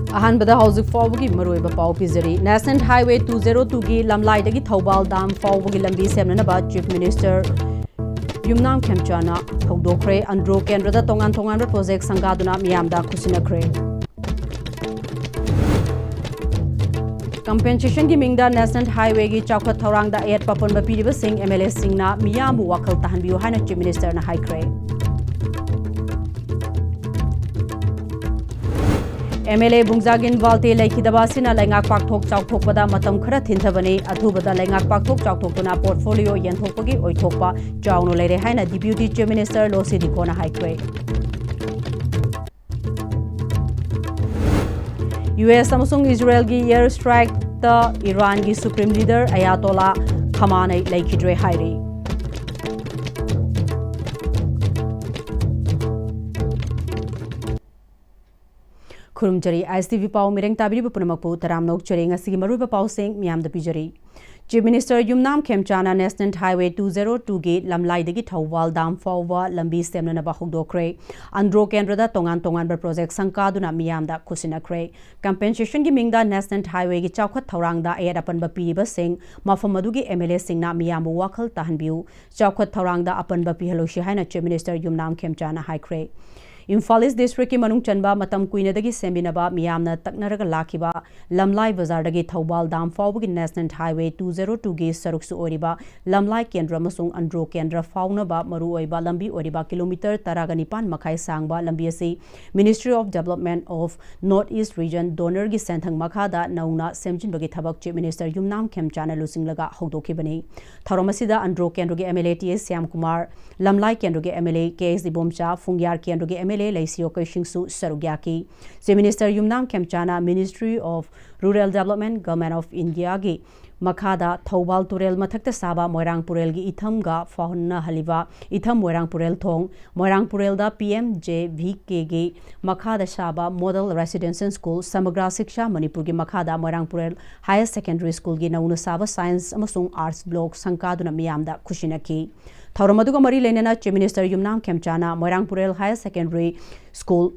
अहानबदा हौजिक फाउबगी मरोइबा पाउ पिजरी national highway 202 की लमलाइदगी थौबाल दाम फाउबगी लंबी सेमनबा चीफ मिनिस्टर युमनाम खेमचाना हौदोखरे अंड्रो केंद्रदा तोंगान तोंगान प्रोजेक्ट संगादुना मियामदा खुसिनखरे कंपेंसेशन की मिंगदा नेशनल हाईवे की चौखत थौरांगदा एट पपन बपीरिबा सिंह एमएलए सिंहना मियामु वखल तहनबियो हाना चीफ मिनिस्टर ना हाइख्रे एमएलए बुंगजागिन वाल्ते लेखिदबासिना लैंगाक पाकथोक चाउथोकपदा मतम खरा थिनथबने अथुबदा लैंगाक पाकथोक चाउथोकतुना पोर्टफोलियो यंथोकपगी ओइथोकपा चाउनो लेरे हाइना डिप्यूटी चीफ मिनिस्टर लोसी दिकोना हाइख्रे यूएस अमसुंग इजराइल की एयर स्ट्राइक ता ईरान की सुप्रीम लीडर अयातोला खमानै लेखिद्रे हाइरे खुरुमजरी ISTV पाव मिरेंग ताबिरिबा पुनमकपु तरामनोक चरेंग असिगी मरुइबा पावसेंग मियामदा पिजरी चीफ मिनिस्टर युमनाम खेमचाना नेशनल हाईवे 202 की लमलाइदगी थौवाल दाम फाउवा लंबी सेमनबा हौदोखरे अंड्रो केंद्रदा तोंगान तोंगान प्रोजेक्ट संकादुना मियामदा खुसिनखरे कंपेंसेशन की मिंगदा नेशनल हाईवे की चौखत थौरांगदा एट अपनबा पीरिबा सिंह मफम अदुगी एमएलए सिंहना मियामु वखल तहनबिउ चौखत थौरांगदा अपनबा पिहलोशी हाइना चीफ मिनिस्टर युमनाम खेमचाना हाइख्रे इम्फाल ईस्ट डिस्ट्रिक्ट की मनुंग चनबा मतम कुइनदगी सेमिनबा मियामना तकनरगा लाखिबा लमलाई बाजारदगी थौबाल दाम फाउबगी नेशनल हाईवे 202 की सरुकसु ओरिबा लमलाई केंद्र अमसुंग अंड्रो केंद्र फाउनबा मरु ओइबा लंबी ओरिबा किलोमीटर 19 मखाई सांगबा लंबी असि ministry of development of north east region DoNER की सेंथंग मखादा नौना सेमजिनबगी थबक चीफ मिनिस्टर युमनाम खेमचाना लुसिंगलगा हौदोखिबनी थौरमसिदा अंड्रो केंद्र के एमएलए टी श्याम कुमार लमलाई केंद्र के एमएलए केएस दिबोमचा फुंग्यार केंद्र के एमएलए लेसियो कैशिंगसु सरुग्याकी चीफ मिनिस्टर युमनाम खेमचाना ministry of rural development government of India की मखादा थौबाल तुरेल मथक्ता साबा मोइरांग पुरेल की इथमगा फाहुन्ना हलिबा इथम मोइरांग पुरेल थोंग मोइरांग पुरेलदा PMJVK की मखादा साबा मॉडल रेसिडेंशियल स्कूल समग्र शिक्षा मणिपुर की मखादा Moirang Purel higher secondary school की नौना साबा साइंस अमसुंग आर्ट्स ब्लॉक संकादुना मियामदा खुशिनकी थौरमदुगा मरी लेनेना चीफ मिनिस्टर युमनाम खेमचाना Moirang Purel higher secondary school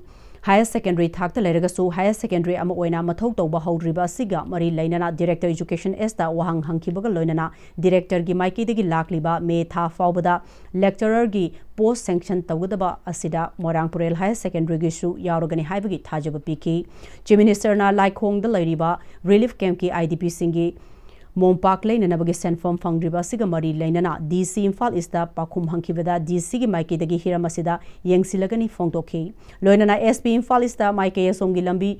higher secondary थाक्त लेरगसु हायर सेकेंडरी अमा ओइना मथौ तौबा हौद्रिबा सिगा मरी लेनेना डायरेक्टर एजुकेशन एस्ता वहांग हंखिबगा लोइनना डायरेक्टर की माइकीदगी लाखलिबा मे था फाउबदा लेक्चरर की पोस्ट सैंक्शन तौगदबा असिदा मोइरांग पुरेल हायर सेकेंडरी गिसु यारोगनी हाइबगी थाजब पीकी चीफ मिनिस्टरना लाइखोंगदा लैरिबा रिलीफ कैंप की IDP सिंगी मोमपाक लेननबगी सेंफम फंग्रिबा सिगा मरी लेनना DC इम्फाल इस्ता पाखुम हंखिबदा DC की माइकेदगी हिरमसिदा यंगसिलगनी फोंगतोखी लोइनना SP इम्फाल इस्ता माइके असोमगी लंबी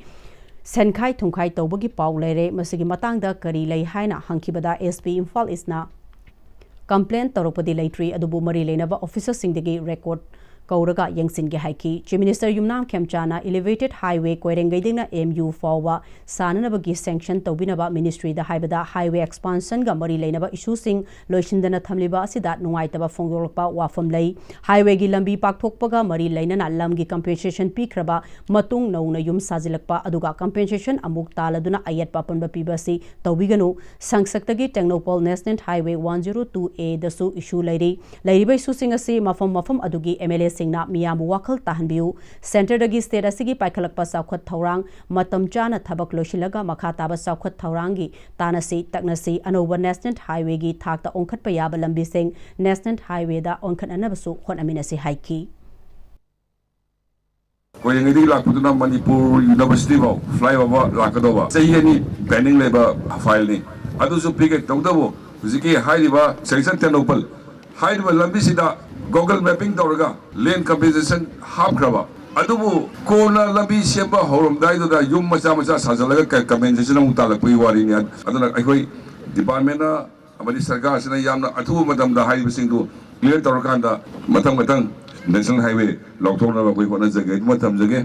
सेनखाई थुंखाई तौबगी पाउ लेरे मसिगी मतांगदा करी लै हाइना हंखिबदा SP इम्फाल इस्ना कंप्लेन तौरपदी लेट्री अदुबु मरी लेनबा ऑफिसर सिंगदगी रेकॉर्ड कौरगा यंगसिनगे हाइकी चीफ मिनिस्टर युमनाम खेमचाना एलिवेटेड हाईवे कोइरेंगैदिंगना MU फाउवा साननबगी सैंक्शन तौबिनबा मिनिस्ट्री दा हाइबदा हाईवे एक्सपांशन गा मरी लेनबा इशू सिंग लोइसिंदना थमलिबा असिदा नुंगाइतबा फोंगोलपा वाफम लै हाईवे की लंबी पाकथोकपगा मरी लेनना लमगी कंपेंसेशन पीखरबा मतुंग नौना युम साजिलकपा अदुगा कंपेंसेशन अमुक तालदुना अयत पापनबा पीबसी तौबिगनु संसक्तगी टेक्नोपोल नेशनल हाईवे 102A दसु इशू लैरिबा इशू सिंग असि मफम अदुगी MLA सिंगना मियामु वखल ताहनबिउ सेंटरदगी स्टेट असिगी पाइखलकपा चौखत थौरांग मतम चाना थबक लोशिलगा मखा ताबा चौखत थौरांगी तानसी तकनसी अनोबा नेशनल हाईवे की थाकता ओंखटपा याबा लंबी सिंग नेशनल हाईवे दा ओंखटनबसु होनमिनसी हाइकी कोयंगदी लाकुदुना मणिपुर यूनिवर्सिटी बो फ्लाईओवर लाकदोबा सहीनी पेंडिंग लेबा फाइल नि अदुसु पिकेट तौदबो हुजिकी हाइरिबा सेक्शन टेक्नोपल हाइरिबा लंबी सिदा Google mapping तौरगा land compensation हापख्रबा अदुबु कोना लंबी सेंबा हौरमदाइदुदा युम मचा मचा साजलगा compensation अमु तालकपई वारिनि अदुना अखोई डिपार्टमेंट अमदि सरकार सिना यामना अथुबु मतमदा हाइबसिंदु क्लियर तौरकांदा नेशनल हाईवे लौथोनबा कोई होना जगे मतम जगे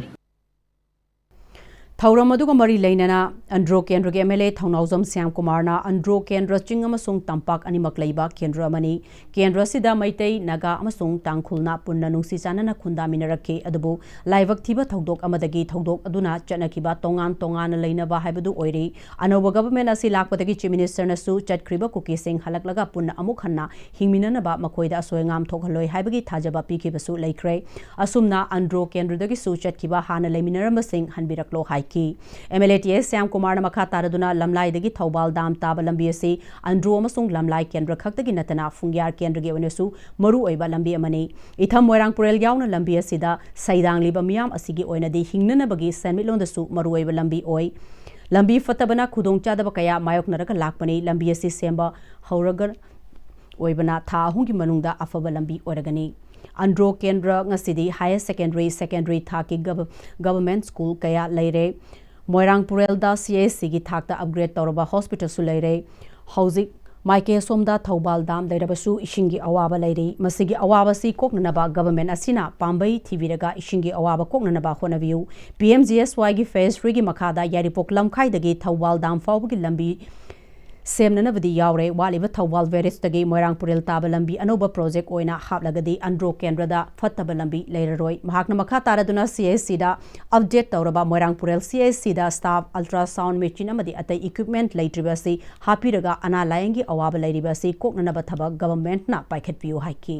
Thauram aduga mari leinana Andro Kendra ge MLA Thaunauzam Syam Kumarna Andro Kendra ching amasung tampak animak leiba Kendra mani Kendra sida maitei naga amasung tangkhulna punna nungsi chanana khunda minarakhe adubu laibak thiba thodok amadagi thodok aduna chanakiba tongan leinaba haibadu oiri anoba government asi lakpadagi chief minister nasu chatkriba kuki sing halaklaga punna amuk hanna hingminana ba makoida soengam thokhaloi haibagi thajaba pikibasu leikre asumna Andro Kendra dagi su chatkiba hana leiminaramba sing hanbiraklo hai ki MLA TS Syam Kumar na makha taraduna lamlai dagi Thobal dam taba lambi asi Andro amasung lamlai kendra khaktagi natana fungyar kendra ge onesu maru oiba lambi amani itham moirang purel yauna lambi asida saidang liba miyam asigi oinadi hingnana bagi sanmitlon dasu maru oiba lambi oi lambi fatabana khudong chadaba kaya mayok naraka lakpani lambi asi semba hauragar oibana tha ahungi manungda afaba lambi oragani Andro Kendra ngasidi higher secondary thaki government school kaya leire Moirang Purelda CSC gi thakta upgrade tawraba hospital su leire hauzik maike somda Thobal dam leirabasu ishingi awaba leire masigi awaba si koknanaba government asina pambai thiviraga ishingi awaba koknanaba honaviu PMGSY gi phase 3 gi makhada yaripok lamkhai dagi Thobal dam fawgi lambi semnanabadi yaure waliba Thobal Veris tagi Moirang Purel taba lambi anoba project oina haplagadi Andro Kendra da fattaba lambi leiraroi mahakna makha taraduna CSC da update tawraba Moirang Purel CSC da staff ultrasound machine amadi atai equipment leitribasi hapiraga ana layangi awaba leiribasi koknanaba thaba government na paikhatpiu haiki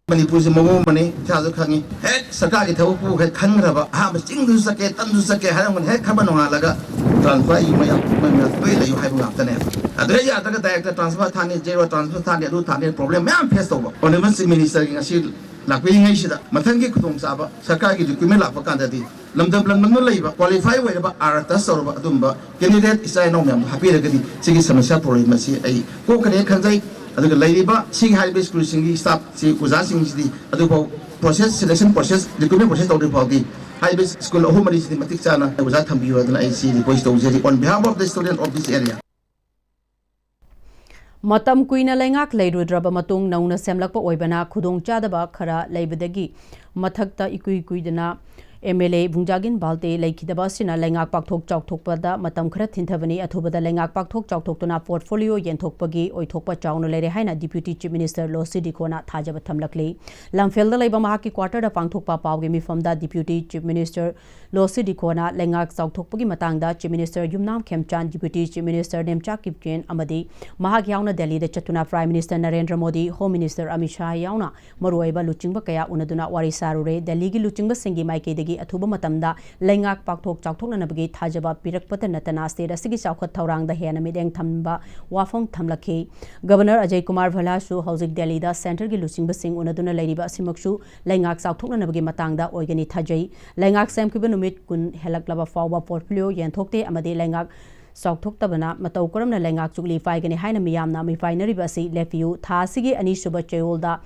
Manipuri se momo mane chazu khangi he sarkar ki thawu pu he khangraba ha ba chingdu sake tandu sake haram he khabano laga transfer yu maya maya pe la yu hai bu apta ne adre ya ta ka direct transfer thani zero transfer thani adu thani problem ma'am face to honorable minister ki ngasi lakpi ngai sida mathang ki khudong sa ba sarkar ki document lakpa kan da di lamdam lamdam no leiba qualify we ba arata sorba adumba candidate isai no ma'am happy ra gadi sigi samasya problem si ai ko kane khanjai aduga leiriba sing high school singi staff si uza sing si aduga process selection process recruitment process tawdi phawdi high school ahumari si matik chana uza thambiwa aduna ai si request tawjeri on behalf of the student of this area Matam kuina lengak leirudraba matung nauna semlakpa oibana khudong chadaba khara leibadagi mathakta ikui kuidana MLA Bungjagin Balte Laikidaba Sina Lengak Pakthok Chauktokpada Matam Khara Thinthavani Athubada Lengak Pakthok Chauktokna portfolio Yenthokpagi Oithokpa Chauna Lere Haina Deputy Chief Minister Losi Dikona Thajaba Thamlakli Lamfelda Leiba Mahaki Quarter da Pangthokpa Pawgi Mifamda Deputy Chief Minister Losi Dikona Lengak Chauktokpagi Matangda Chief Minister Yumnam Khemchan Deputy Chief Minister Nemcha Kipchen Amadi Mahak Yauna Delhi da Chatuna Prime Minister Narendra Modi Home Minister Amit Shah Yauna Maruaiba Luchingba Kaya Unaduna Wari Sarure Delhi gi Luchingba Singi Maike Athuba matamda lengak pakthok chauktoknanabagi thajaba pirakpata natana state asigi chawkhat thaurangda hena mideng thamba wafong thamlakhi Governor Ajay Kumar Bhalashu hauzik Delhi da center gi luchingba sing unaduna leiriba asimaksu lengak chauktoknanabagi matangda oigani thajai lengak semkiba numit kun helaklaba fawba portfolio yenthokte amadi lengak chauktoktabana matau karamna lengak chukli faigani haina miyamna mi fainariba asi lefiu tha asigi ani suba chayolda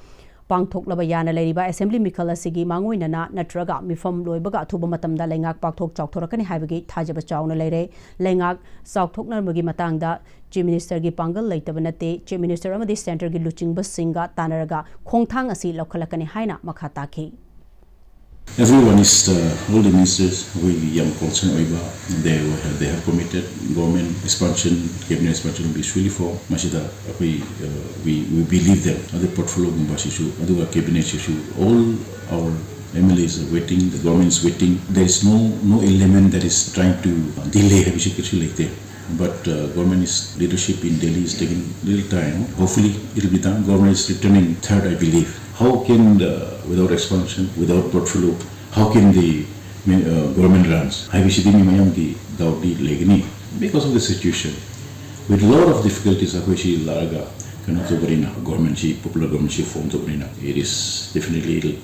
Pangthok laba yana leiriba assembly mikal asigi mangoinana natraga mifam loibaga athuba matamda lengak pakthok chaukthorkani haibagi thajaba chauna leire lengak chaukthoknarmagi matangda chief minister gi pangal leitabana te chief minister amadi center gi luchingba singa tanaraga khongthang asi lokhalakani haina makha takhi Everyone is all the ministers we young concerned over they have committed government expansion cabinet expansion will be really for mashida we believe them other portfolio issue other cabinet issue all our MLAs are waiting the government is waiting there is no element that is trying to delay issue like that but government is leadership in Delhi is taking little time hopefully it will be done government is returning third I believe how can without expansion without portfolio how can the government runs I wish it mayam ki daudi legni because of the situation with a lot of difficulties akoishi laraga kana to barina government chi popular government chi form to barina it is definitely it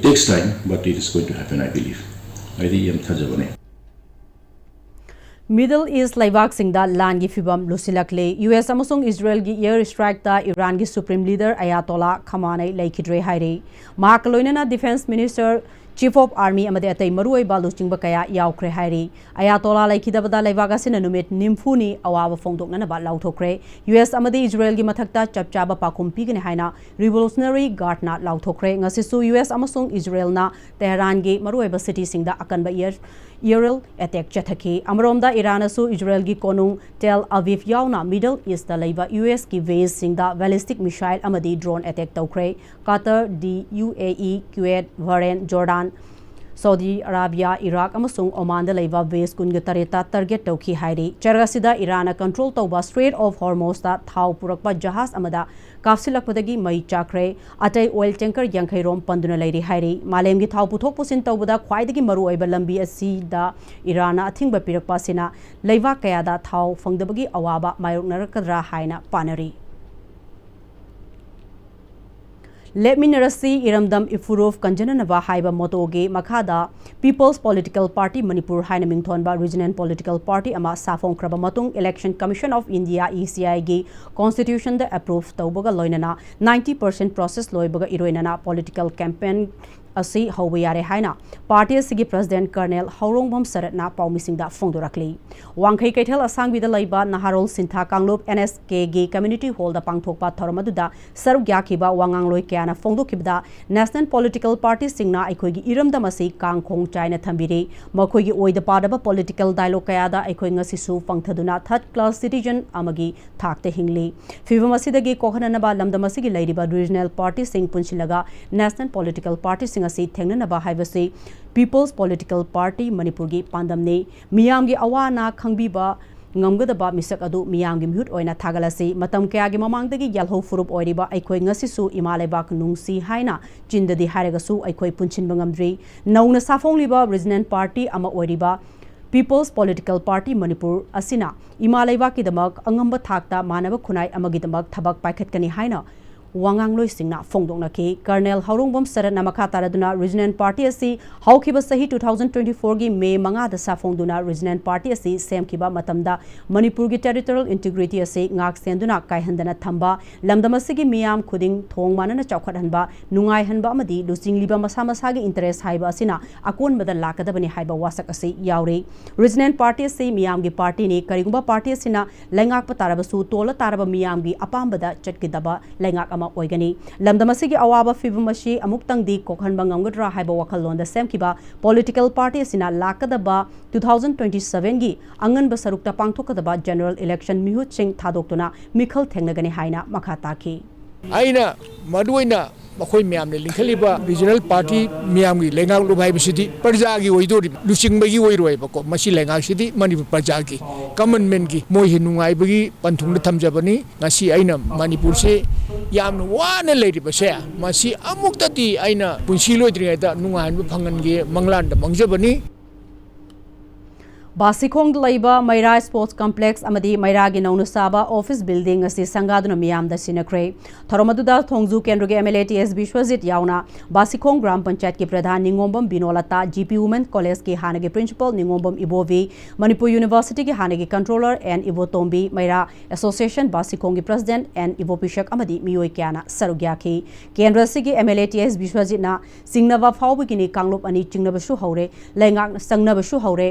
takes time but it is going to happen I believe I think am thajabane Middle East Laibak Singda Lan gi fibam lusilakle US amasung Israel gi air strike da Iran gi supreme leader Ayatollah Khamenei laikidre haire Makaloinana defense minister Chief of Army amade atai marui ba luchingba kaya yaukre hairi ayatollah laikhidabada leibaga sina numit nimfuni awaba phongdokna ba lauthokre US amade Israel gi mathakta chapchaba pakum pigene haina Revolutionary Guard na lauthokre ngasisu US amasung Israel na Tehran gi marui ba city singda akanba aerial attack chathaki amromda Iran asu Israel gi konung Tel Aviv yauna Middle East da leiba US gi base singda ballistic missile amadi drone attack tawkre Qatar the UAE Kuwait Bahrain Jordan Saudi Arabia Iraq amasung Oman da leiba base kunga tareta target tawki hairi chargasida Iran control tawba Strait of Hormuz da thau purakpa jahaz amada kapsilakpadagi mai chakre atai oil tanker yankhai rom panduna leiri hairi malem gi thau puthok pusin tawbada khwaidagi maru oiba lambi asi da Iran athingba pirakpa sina leiwa kaya da thau fangdabagi awaba mayoknarakadra haina panari Let me narasi iramdam ifurov kanjananaba haiba motoge makada People's Political Party Manipur haina mingthonba regional political party ama safong kraba matung Election Commission of India ECI gi constitution da approve tawbaga loinana 90% process loibaga iroinana political campaign asi hawiyare haina party asigi president colonel haurongbam saratna paumisingda phongdorakli wangkhai kaithal asangbi da laiba naharol sintha kanglop NSK gi community hall da pangthokpa thormaduda sarugya khiba wangangloi kyana phongdokibda national political party singna aikoi gi iramdam asi kangkhong chaina thambiri makhoi gi oida padaba political dialogue kaya da aikoi ngasi su pangthaduna third class citizen amagi thakte hingli fibam asidagi kokhanana ba lamdam asigi lairiba regional party sing punchilaga national political party asi thengnanaba haibasi People's Political Party Manipur gi pandamne miyamgi awana khangbiba ngamgadaba misak adu miyamgi mihut oina thagalasi matam kaya gi mamangdagi yalho furup oiriba aikoi ngasisu imalebak nungsi haina chindadi haragasu aikoi punchinba ngamdri nauna safongliba regional party ama oiriba People's Political Party Manipur asina imaleba kidamak angamba thakta manaba khunai amagidamak thabak paikhatkani haina wangangloi singna phongdokna ki Colonel Haurongbam Saratna makha taraduna regional party asi haukiba sahi 2024 gi May manga da sa phongduna regional party asi semkiba matamda Manipur gi territorial integrity asi ngak senduna kaihandana thamba lamdam asigi miyam khuding thong manana chawkhathanba nungai hanba amadi lusingliba masa masa gi interest haiba asina akon badal lakadabani haiba wasak asi yauri regional party asi miyam gi party ni karigumba party asina lengak pa tarabasu tola taraba miyam gi apambada chatkidaba lengak oigani lamdamasigi awaba fibamashi amuktang di kokhanba ngamgadra haiba wakhalonda semkiba political party sina lakadaba 2027 gi anganba sarukta pangthokadaba general election mihut sing thadoktuna mikhal thengnagani haina makha taki aina maduina makhoi myamne lingkhaliba regional party myamgi lengak lubai bisidi parjagi oidori lusingbagi oiroi bako masi lengak sidi Manipur parjagi government gi moi hinungai bagi panthungda thamjabani ngasi aina Manipur se yamna wana leiriba se masi amuktati aina punsi loidringaida nungahanba phangange manglanda mangjabani Basikong Laiba Maira Sports Complex amadi Maira gi naunu saba office building asi sangaduna miyam da sinakre thoromaduda thongju kendruge MLA TS Bishwajit yauna Basikong Gram Panchayat ki pradhan Ningombam Binolata GP Women College ki hanagi principal Ningombam Ibovi Manipur University ki hanagi controller and Ibo Tombi Maira Association Basikong ki president and Ibo Pishak amadi miyoi kyana sarugya ki kendra sigi MLA TS Bishwajit na singnava phawbigini kanglop ani chingnabashu haure lengak sangnabashu haure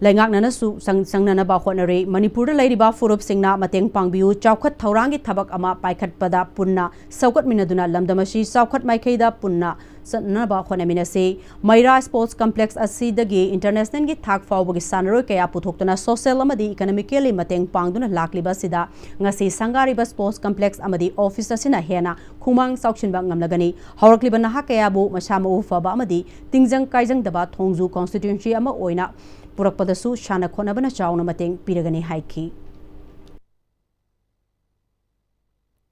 Lengak nanasu sangnana ba khonare Manipur da lairiba furup singna mateng pangbiu chawkhat thaurangi thabak ama paikhat pada punna saukat minaduna lamdamashi saukat maikhaida punna sanna ba khonamina se Maira Sports Complex asidagi international gi thak fawbagi sanaro kaya puthoktuna social amadi economically mateng pangduna lakliba sida ngasi sangariba sports complex amadi office asina hena khumang sauchinba ngamlagani hawrakliba naha kaya bu masama ufaba amadi tingjang kaijang daba thongju constituency ama oina purakpadasu shana khonabana chawna mateng piragani haiki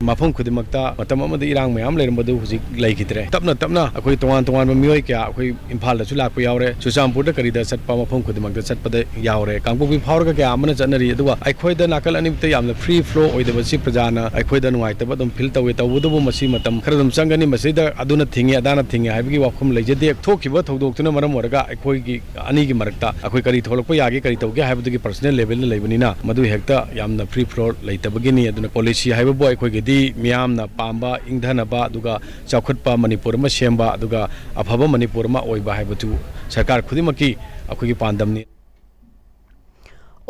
mafam khudimakta matam amada irang mayam leirambadu huzik leikidre tapna akoi tongan mioi kya akoi imphal da chu lakpa yaure chusampur da karida satpa mafam khudimakta satpada yaure kangbu bi phawra kya amana chanari aduwa aikoi da nakal animta yamna free flow oidaba si prajana aikoi da nuai tabadum fil tawe tawudu masi matam kharadum sangani masida aduna thingi adana thingi haibigi wakhum leijade thokiba thodok tuna maram oraga aikoi gi ani gi marakta akoi kari tholokpa yagi kari tawge haibadu gi personal level na leibani na madu hekta yamna free flow leitabagi ni aduna policy haibabu aikoi gi ꯃꯁꯤ ꯃꯤꯌꯥꯝꯅ ꯄꯥꯝꯕ ꯏꯪꯊꯅꯕ ꯑꯗꯨꯒ ꯆꯥꯎꯈꯠꯄ ꯃꯅꯤꯄꯨꯔ ꯑꯃ ꯁꯦꯝꯕ ꯑꯗꯨꯒ ꯑꯐꯕ ꯃꯅꯤꯄꯨꯔ ꯑꯃ ꯑꯣꯏꯕ ꯍꯥꯏꯕꯗꯨ ꯁꯔꯀꯥꯔ ꯈꯨꯗꯤꯡꯃꯛꯀꯤ ꯑꯩꯈꯣꯏꯒꯤ ꯄꯥꯟꯗꯝꯅꯤ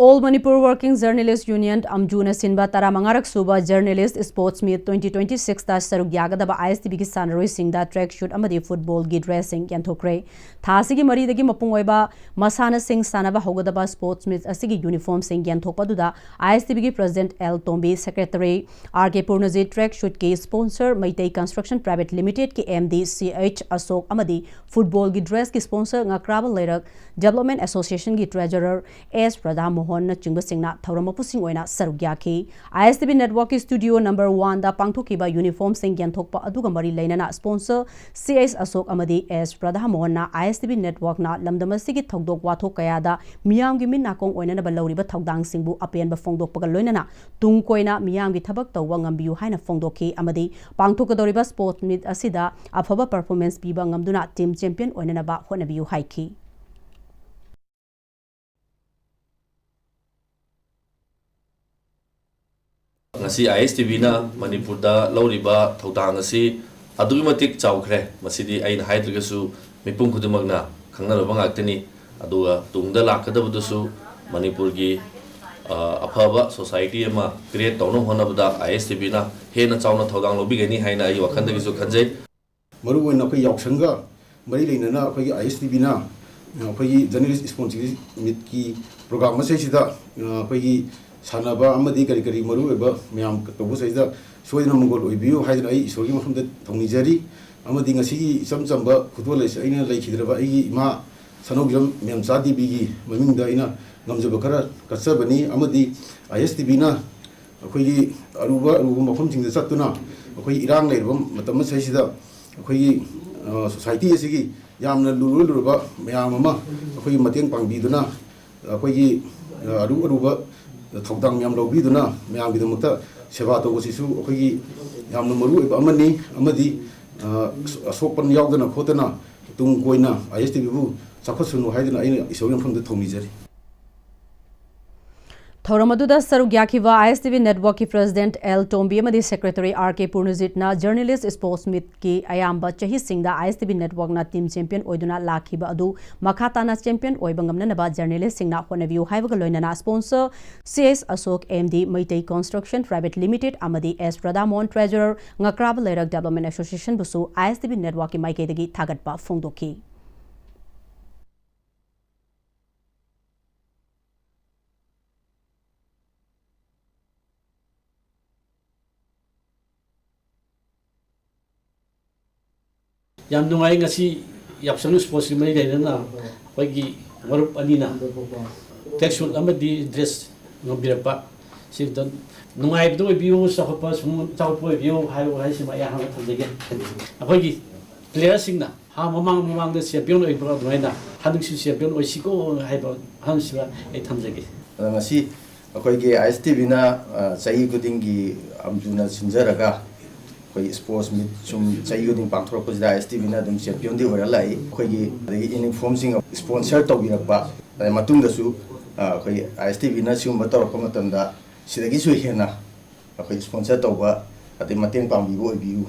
All Manipur Working Journalist Union Amjuna Sinba Tara Mangarak Suba Journalist Sports Meet 2026 ta Saruk Yagadaba ISTB ki Sanaroi Singda track shoot amadi football gi dressing yanthokre Thasigi Mari dagi mapung oiba Masana Singh Sanaba Hogadaba Sports Meet asigi uniform sing yanthokpaduda ISTB ki President L Tombi Secretary RK Purnajit track shoot ki sponsor Maitei Construction Private Limited ki MD CH Asok amadi football gi dress ki sponsor Ngakraba Lerak Development Association ki Treasurer S Pradhan Hon chingba singna thawramapu sing oina sarugya ki ISTB network studio number 1 da pangthokiba uniform sing yanthokpa aduga mari leinana sponsor CS Asok amadi S Pradhan Mohon na ISTB network na lamdamasi ki thogdok wathok kaya da miyam gi min nakong oina na balawriba thogdang singbu apen ba fongdok paga loinana tung koina miyam gi thabak tawwa ngambiu haina fongdokki amadi pangthokadoriba sport meet asida afaba performance piba ngamduna team champion oina na ba honabiu haiki ngasi ISTV na Manipur da lauriba thodang asi adugi matik chawkhre masidi aina haidrgasu mipum khudumagna khangnaraba ngaktani aduga tungda lakadabudu su Manipur gi afaba society ama create tawno honabda ISTV na hena chawna thodang lobigani haina ai wakhanda gisu khanjai maru oina ko yaksanga mari leinana ko ISTV na ko journalist sponsorship meet ki program ma sida ko Sanaba amadi kari kari maru eba miyam tobu saida soidna mongol oibiu haidna ai isorgi mafamda thongnijari amadi ngasi isam chamba football is aina laikhidraba ai ma sanogam miyam sadi bigi mamingda aina ngamjaba khara kasabani amadi ISTV na akhoi aruba mafam singda satuna akhoi irang leirba matam saisida akhoi society asigi yamna lurulurba miyam ama akhoi mateng pangbiduna akhoi aruba thogdang miyam lobiduna miyam gidamukta seba tobasisu akhoi yamna maru amani amadi asokpan yaudana khotana tung koina ISTV bu chakhasunu haidana aina isogam famda thongijari Thoramaduda Sarugyakiva ISTV Network ki President L Tombi amadi Secretary RK Purnajit na Journalist Sports Meet ki ayamba chahi singda ISTV Network na team champion oiduna lakhiba adu makhata na champion oibangamna naba journalist singna honaviu haibaga loinana sponsor CS Asok MD Maitei Construction Private Limited amadi S Pradhamon Treasurer Ngakraba Lerak Development Association busu ISTV Network ki maikeidagi thagatpa phongdoki Yam nungai ngasi yapsanu sports mai leina pagi marup anina textbook amadi dress ngobirapa sidon nungai bdo biu sakapa sum tawpo biu hai sima ya ha thajege apagi player singna ha mamang de champion oi bro noina hadung si champion oi siko hai ba han siba ai thamjege ngasi akoigi ISTV na chai gudingi amjuna sinjaraga sports meet sum chai guding pangthorok da ISTV na dum champion di ora lai akoigi uniform sing sponsor tawbirakba matung da su akoi ISTV na sum bator ko matam da sidagi su hena akoi sponsor tawba ati mateng pambi bo biu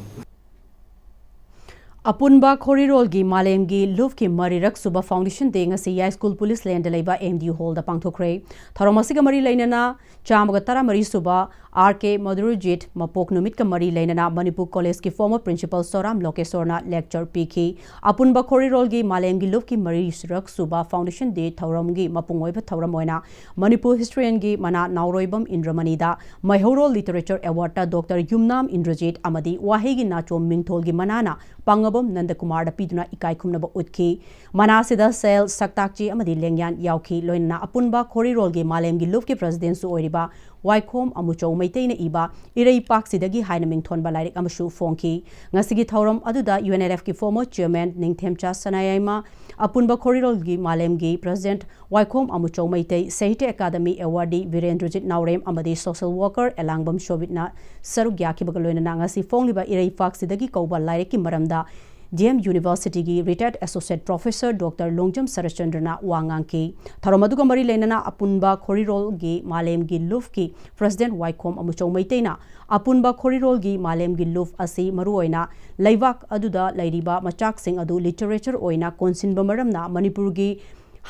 Apunba Khorirol gi Malem gi Luf ki Marirak Suba Foundation de ngasi ya school police land laiba MD hall da pangthokre tharomasi ga mari lainana chamaga tara mari suba RK Madhurjit mapok numit ka mari lainana Manipur College ki former principal Soram Lokesorna lecture piki Apunba Khorirol gi Malem gi Luf ki mari rak suba foundation de thoram gi mapungoi ba thoram oina Manipur historian gi mana nauroibam Indramani da Maihoro literature award ta Dr Yumnam Indrajit amadi wahe gi nachom mingthol gi manana pangabam Nanda Kumar da piduna ikai khumnaba utki manasida sel saktakchi amadi lengyan yauki loina apunba Khorirol gi Malem gi Luf ki president su oiriba Waikhom amuchou meiteina iba irei paksidagi haina mingthon ba lairik amashu fongki ngasigi thoram aduda UNLF ki former chairman Ningthemcha Sanayama apunba Khorirol gi Malem gi president Waikhom amuchou meitei Sahitya Academy awardee Virendrajit Naurem amadi social worker Elangbam Shobitna sarugya ki bagaloina ngasi fongliba irei paksidagi kauba lairik ki maramda DM University gi retired associate professor Dr. Longjam Sarachandrana wangang ki tharomadu ka mari lenana apunba khorirol gi malem gi luf ki president Waikom amuchong maiteina apunba khorirol gi malem gi luf asi maruoina laibak aduda lairiba machak sing adu literature oina konsinba maramna Manipur gi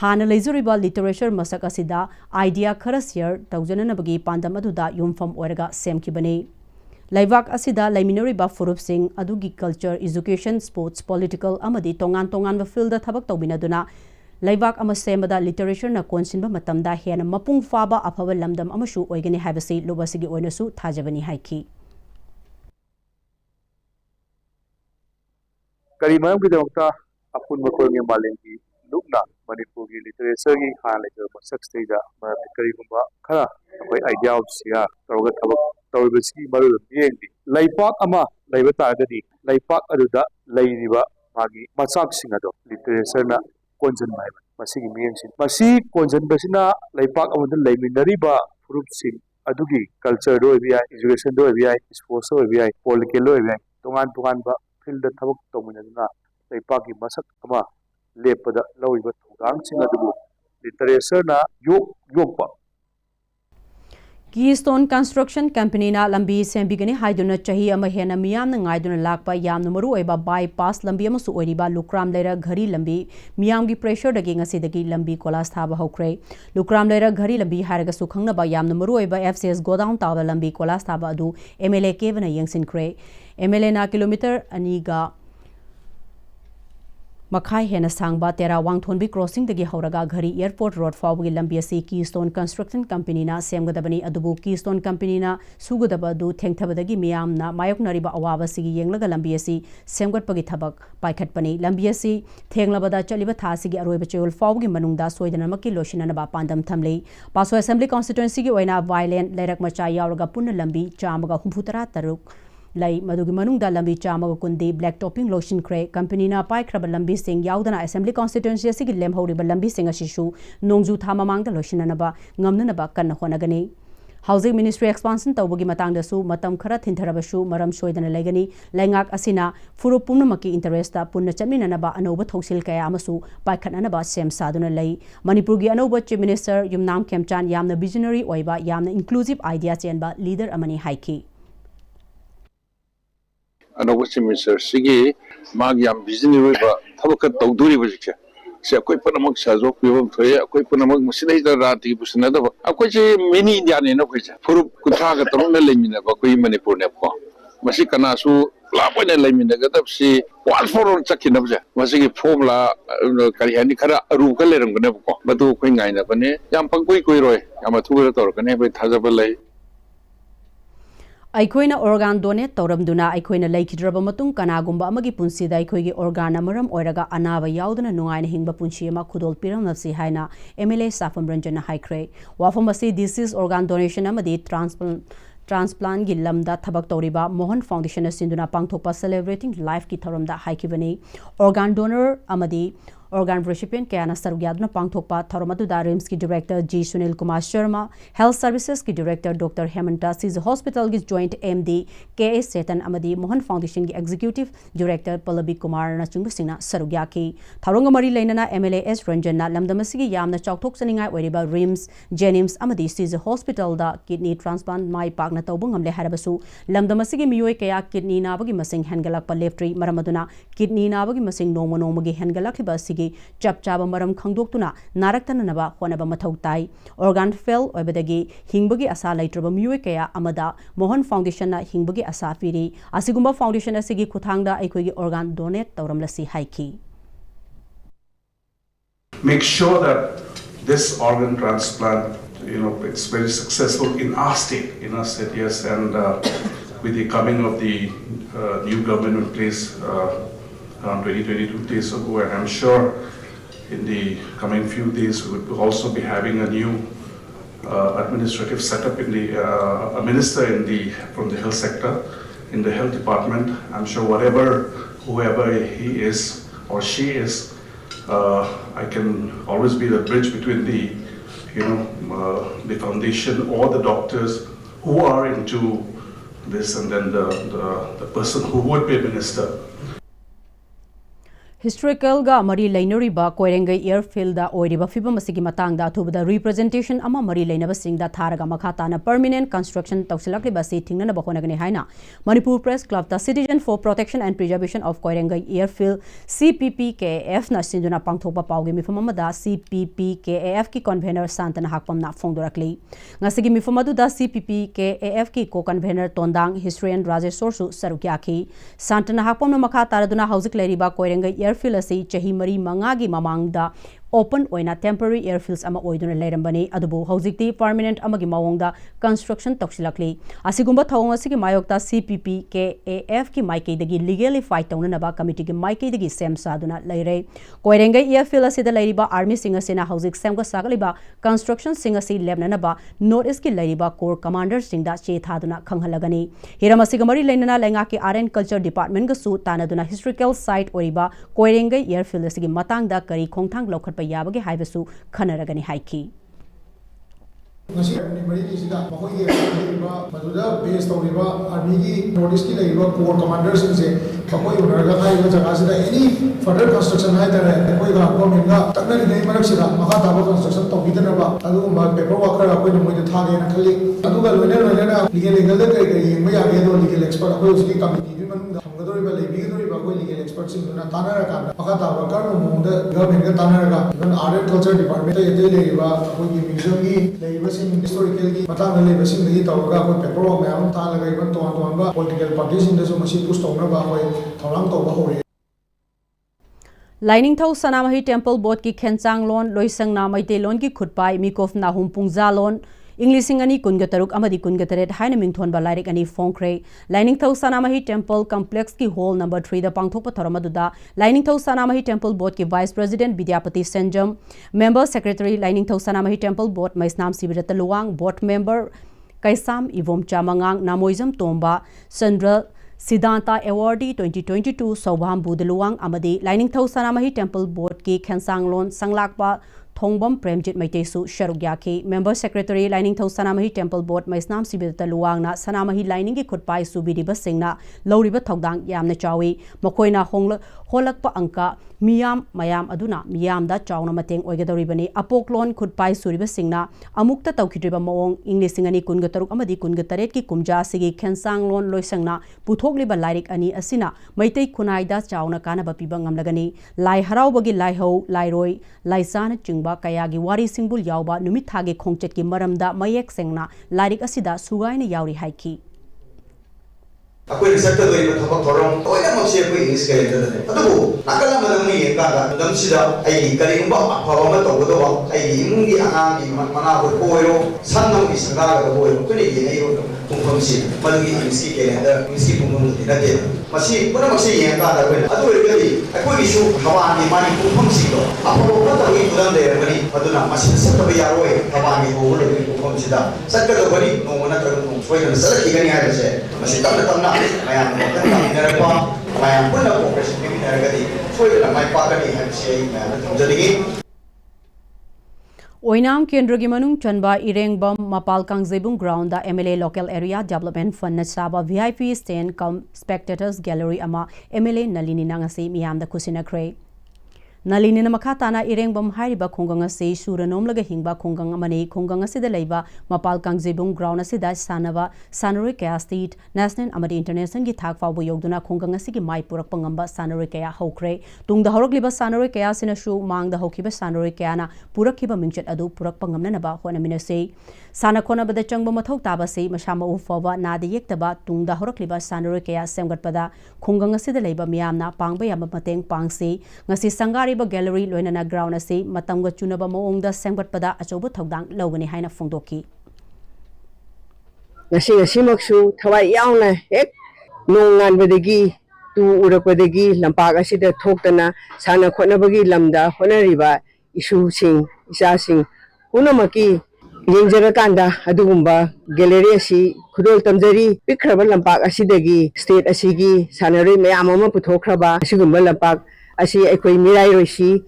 Hana Lazuriba literature masak asida idea khara share tawjananabagi pandam aduda yumfam oiraga semkibani Laibak asida laiminoriba furup sing adugi culture education sports political amadi tongan tongan ba field da thabak tawbinaduna Laibak ama semada literature na konsinba matamda hena mapung faba afaba lamdam amashu oigani habasi lobasigi oinasu thajabani haiki Karimam kidamta apun makolngi malengi lukna Manipur ki literature ki khan le masak stage ma karigumba khara koi idea of sia tawga thabak tawbasi maru yengi laipak ama laiba tagadi laipak aduda lairiba magi masak singado literature na konjan mai masi gi miyeng sin masi konjan basina laipak amada laiminariba group sin adugi culture do bi education do bi sports do bi political do bi tongan tongan ba field da thabak tawminaduna laipak gi masak ama lepada lawiba thudang sing adubu literature na yokpa Keystone Construction Company na lambi sembigani haiduna chahi ama hena miyam na ngaiduna lakpa yamna maru oiba bypass lambi amasu oiriba lukram lera ghari lambi miyam gi pressure dagi ngasi dagi lambi kolas thaba hokre lukram lera ghari lambi haraga su khangna ba yamna maru oiba FCS godown tawa lambi kolas thaba adu MLA kevana yengsin kre MLA na kilometer aniga Makai hena sangba tera wangthonbi crossing dagi hauraga ghari airport road fawgi lambi asi Keystone Construction Company na semgadabani adubu Keystone Company na sugadaba du thengthabadagi miyam na mayok nariba awaba sigi yenglaga lambi asi semgatpagi thabak paikhatpani lambi asi thenglabada chaliba thasigi aroiba chewol fawgi manungda soidana makki loshinana ba pandam thamlei paso assembly constituency gi oina violent leirak macha yauraga punna lambi chamaga 63 Lai madugi manungda lambi chamaga kundi black topping lotion kre company na pai khraba lambi sing yaudana assembly constituency asigi lemhoriba lambi sing asishu nongju thama mangda lotion ba ngamna ba kan honagani Housing Ministry expansion tawbagi matang da su matam khara thintharabasu maram soidana legani laingak asina furu punamaki interest ta punna chamina ba anoba thosil kaya amasu paikhatna ba sem saduna lei Manipur gi anoba chief minister Yumnam Khemchan yamna visionary oiba yamna inclusive idea chen ba leader amani haiki Another minister, Sigi, Magyam, visionary, Tabaka, Toduri, se akwai panamag sa zo piwam thoye akwai panamag masinai da rati busna da akwai je mini indian ne akwai je furu kutha ga tarung na lemina ba koi Manipur ne ko masi kana su la pone lemina ga tab si wal foron chakin ba je masi ki formula kari hani khara ru ka lerang ne ko madu koi ngai na bane yam pang koi roi yam thu ga tor ka ne bai thaja ba lai Aikoina organ donate tauramduna aikoina laikhidraba matung kanagumba amagi punsida aikoigi organ amaram oiraga anaba yauduna nungaina hingba punchi ama khudol piramnapsi haina MLA Safam Ranjana haikre wafam asi disease organ donation amadi transplant gi lamda thabak toriba Mohan Foundation asinduna pangthopa celebrating life ki tharamda haikibani organ donor amadi organ recipient kayana sargyadna pangthokpa tharamadu rims ki director G Sunil Kumar Sharma health services ki director Dr Hemanta Sis hospital ki joint MD KS Setan amadi Mohan Foundation ki executive director Pallavi Kumar na chungba singna sarugya ki tharonga mari leinana MLA S Ranjan na lamdamasi gi yamna chawthok saningai oiriba rims Jenims amadi Sis hospital da kidney transplant mai pakna tawbung amle harabasu lamdamasi gi miyoi kaya kidney nabagi masing hangalak pa leftri maramaduna kidney nabagi masing noma gi hangalak ba chap chaba maram khangdoktuna naraktan naba honaba mathau tai organ fail oibadagi hingbagi asa laitraba miyoi kaya amada Mohan Foundation na hingbagi asa piri asigumba foundation asigi khuthangda aikogi organ donate tauramlasi haiki make sure that this organ transplant it's very successful in our state yes and with the coming of the new government in place around 20-22 days ago, and I'm sure in the coming few days we will also be having a new administrative setup in the a minister from the health sector in the health department. I'm sure whoever he is or she is, I can always be the bridge between the foundation or the doctors who are into this, and then the person who would be a minister. Historical ga mari lainoriba koirengai airfield da oiriba fibam asigi matangda thubada representation ama mari lainaba singda tharaga makhata na permanent construction tawsilakli basi thingna na bahonagani haina Manipur Press Club the Citizen for Protection and Preservation of Koirengai Airfield CPPKF na sinduna pangthokpa pawgi mifamada CPPKF ki convener Santana Hakpamna fongdorakli ngasigi mifamadu da CPPKF ki co-convener Tondang historian Rajesh Sorsu sarukyaki Santana Hakpamna makhata raduna hauzik leriba Koirengai airfield asi chahi mari mangagi mamangda open oina temporary airfields ama oiduna leirambani adubu haujikti permanent amagi mawongda construction toksilakli asigumba thawong asigi mayokta CPPKF ki maikei dagi legally fight tawna naba committee ki maikei dagi sem saduna leire koirengai airfield asida leiriba army singa sena haujik semga sagaliba construction singa si lebna naba north east ki leiriba core commander singda che thaduna khanghalagani hiram asiga mari leinana lenga ki art and culture department ga su tanaduna historical site oriba koirengai airfield asigi matangda kari khongthang lokhat yabage haibasu khanaragani haiki ngasi Manipuri ki sida mahoi ge ba maduda base tawriba army ki notice ki laiba core commanders se khakoi unaraga khai ba jaga sida any further construction hai tare koi ga government ga takna ni marak sida makha taba construction tawbidana ba adu ma paper work ra koi moi de thage na khali adu ga loina legal da kai yengba ya ge do legal expert koi uski committee bi manung hamgadori ba lebi gedori ba koi legal expert sing na tanara ka makha taba kar no mong da government ga tanara ga even art and culture department ye de leiba koi ki museum ki leiba historical ki matang na leiba sing ni tawga koi paper work ma am ta lagai ban to ba political parties in the so machine push tawna ba koi thawang to ba hore Lining Thau Sanamahi Temple Board ki Khenchang Lon Loisang na Maite Lon ki Khutpai Mikof na Hum Pungza Lon Englishing ani kungataruk amadi kungateret haina mingthon ba lairik ani phongkre Lining Thau Sanamahi Temple Complex ki hall number 3 da pangthokpa thoramaduda Lining Thau Sanamahi Temple Board ki Vice President Vidyapati Senjam Member Secretary Lining Thau Sanamahi Temple Board Maisnam Sibirata Luwang Board Member Kaisam Ivom Chamangang Namoizam Tomba Sandra Siddhanta Awardee 2022 Saubham Budaluwang amadi Lining Thau Sanamahi Temple Board ki Khensang Lon Sanglakpa Thongbam Premjit Maitesu Sharugyaki Member Secretary Lining Thau Sanamahi Temple Board Maisnam Sibirta Luwangna Sanamahi Lining ki Khutpai Subiriba Singna Loriba Thogdang Yamna Chawi Makoina Holakpa Anka Miyam Mayam Aduna Miyam da Chawna Mateng Oigadoribani Apoklon Khutpai Suriba Singna Amukta Taukidriba Mawong Englishing ani Kungataruk amadi Kungataret ki Kumja Sigi Khensang Lon Loisangna Puthokliba Lairik ani Asina Maitei Kunaida Chawna Kanaba Pibangam Lagani Lai Haraubagi Lai Ho Lai Roi Lai Sana Chingba Kayagi Wari Singbul Yauba Numitthage Khongchet ki Maramda Mayek Sengna Lairik Asida Sugaina Yauri Haiki Aku ini sektor dari beberapa orang, oh ini masih aku English kali itu. Aduh, nak kalau mana ni yang kata, dalam sida, ai kali mbak apa mana tahu tu, ai mungkin anak di mana berkoyo, sanang di sana berkoyo, tu ni ini itu tunggu mesti, malu English kali itu, English tunggu tidak ada. Masih, pernah masih yang kata aku, aduh kali, aku isu hawa ni mana tunggu mesti tu. Apa tahu itu dalam dia ni, aduh nak masih sektor biaroi, hawa ni boleh tunggu mesti dah. Sektor beri, mana terus, soalnya salah kita ni ada je, masih tak ada Mayang bukan mineral mayang pun ada operasi mineral gadi. So itu nama ipagani HCI mayang. Jadi Oinam Kendra Gimanung Chanba Irengbam Mapal Kangzebung Ground the MLA Local Area Development Fund na Saba VIP stand cum spectators gallery ama MLA Nalini Nangasi Miyam the Kusina Kray Nalini Namakatana Irengbam Hariba Kongangasi Suranom Laga Hingba Kongang Amani Kongang Asida Laiba Mapal Kangzebung Ground Asida Sanava Sanarikaya State National Amadi International gi thak fabu yogduna Kongang Asigi Mai Purak Pangamba Sanarikaya Hokre Tung the Horokliba Sanarikaya Sinashu Mang the Hokiba Sanarikaya na Purakiba Mingchet Adu Purak Pangamna ba Hona Minase Sana Kona Bada Changba Mathok Tabase Mashama Ufova Nadi Yektaba Tung the Horokliba Sanarikaya Semgat Pada Kongang Asida Laiba Miyamna Pangba Yama Mateng Pangse Ngasi Sangari Gallery Loinana Ground Asi Matamga Chunaba Moongda Sembat Pada Achoba Thogdang Logani Haina Fongdoki Ngasi maksu thawai yauna hek nongan badagi tu urapadagi lampak asida thoktana sana khonabagi lamda honariba isu sing isa sing punamaki yengjarakanda adugumba gallery asi khudol tamjari pikraba lampak asidagi state asigi sanari mayam ama puthokraba asigumba lampak Asi ekoi mirai roisi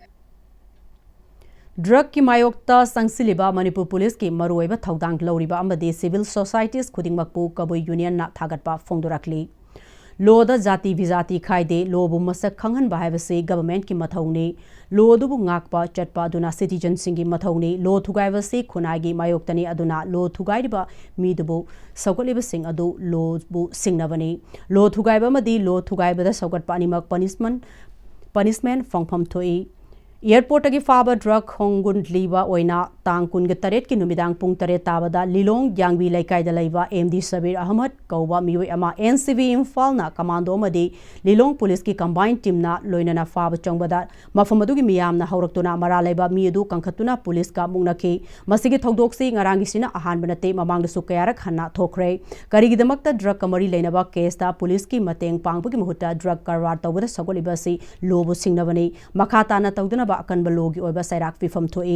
Drug ki mayokta sangsiliba Manipur Police ki maruiba thogdang loriba amadi civil societies khudingmakpu kabui union na thagatpa fongdorakli load ꯖꯥꯇꯤ ꯕꯤꯖꯥꯇꯤ ꯈꯥꯏꯗꯦ ꯂꯣꯕꯨ ꯃꯁꯛ ꯈꯪꯍꯟꯕ ꯍꯥꯏꯕꯁꯤ ꯒꯚꯔꯟꯃꯦꯟꯠꯀꯤ ꯃꯊꯧꯅꯤ ꯂꯣ ꯑꯗꯨꯕꯨ ꯉꯥꯛꯄ ꯆꯠꯄ ꯑꯗꯨꯅ ꯁꯤꯇꯤꯖꯟꯁꯤꯡꯒꯤ ꯃꯊꯧꯅꯤ ꯂꯣ ꯊꯨꯒꯥꯏꯕꯁꯤ ꯈꯨꯟꯅꯥꯏꯒꯤ ꯃꯥꯌꯣꯛꯇꯅꯤ ꯑꯗꯨꯅ ꯂꯣ ꯊꯨꯒꯥꯏꯔꯤꯕ ꯃꯤꯗꯨꯕꯨ ꯁꯧꯒꯠꯂꯤꯕꯁꯤꯡ ꯑꯗꯨ ꯂꯣꯕꯨ ꯁꯤꯡꯅꯕꯅꯤ ꯂꯣ ꯊꯨꯒꯥꯏꯕ ꯑꯃꯗꯤ ꯂꯣ ꯊꯨꯒꯥꯏꯕꯗ ꯁꯧꯒꯠꯄ ꯑꯅꯤꯃꯛ ꯄꯅꯤꯁꯃꯦꯟꯠ ꯐꯪꯐꯝ ꯊꯣꯛꯏ एयरपोर्ट की फाब ड्रग होंगुन लीबा ओइना तांग कुनग तरेट की नुमिदांग पुंग तरेट ताबदा लिलोंग यांगबी लैकाइदा लैबा एमडी सबीर अहमद कौबा मियोय अमा एनसीवी इम्फालना कमांडो मदी लिलोंग पुलिस की कंबाइन टीमना लोइनना फाब चंगबदा मफमदुगी मियामना हौरक्तुना मरा लैबा मियदु कंखतुना पुलिस का मुंगनखी मसिगी थौदोक्सी ngarangisiना अहानब नते ममांगदसु कयारक हन्ना थोखरे करिगिदमक्ता ड्रग कमरी लेनबा केसता पुलिस की मतेंग पांगबगी मुहुता ड्रग कारवार तौबदा सगोलिबासी लोबु सिंगनबनी मखाताना तौदना अकनब लोगी ओइबा सैराक पिफम थोई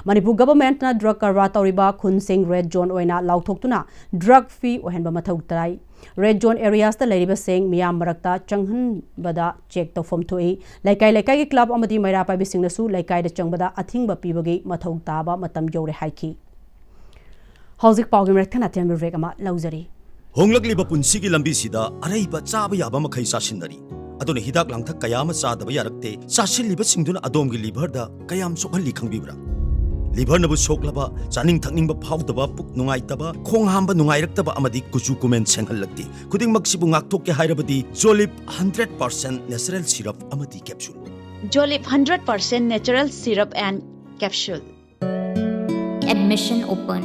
मणिपुर गवर्नमेंट ना ड्रग करवा तौरिबा खुनसिंग रेड जोन ओइना लाउथोक्तुना ड्रग फी ओहनबा मथौ तराई रेड जोन एरियास ता लैरिबा सेंग मियाम मरक्ता चंगहनबदा चेक तौफम थोई लैकाई लैकाई की क्लब अमदी मैरा पाइबिसिंगनसु लैकाई दा चंगबदा अथिंगबा पीबगी मथौ ताबा मतम यौरे हाइखी हौजिक पाउगी मरथना तेन ब्रेक अमा लौजरी होंगलकलिबा पुंसिगी लंबीसिदा अरैबा चाबा याबा मखै सासिनदरी अदुने हिदाक लांथक कयाम चादबा यारक्ते चासिलिबा सिंगदुना अदोमगी लिभरदा कयाम सोखली खंगबिब्रा लिभर नबु सोखलबा चानिंग थकनिंग फाउदबा पुक नुंगाइतबा खोंग हांबा नुंगाइरक्तबा अमदी कुचु कुमेन सेंहलक्ति खुदिंग मक्सिबु ngakthokke hairabadi जोलिप 100% नेचुरल सिरप अमदी कैप्सूल जोलिप 100% natural syrup and capsule. Admission open.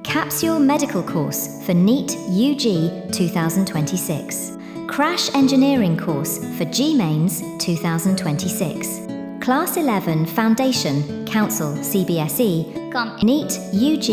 Capsule medical course for NEET UG 2026. Crash engineering course for GMains 2026. Class 11 Foundation Council CBSE. Come NEET UG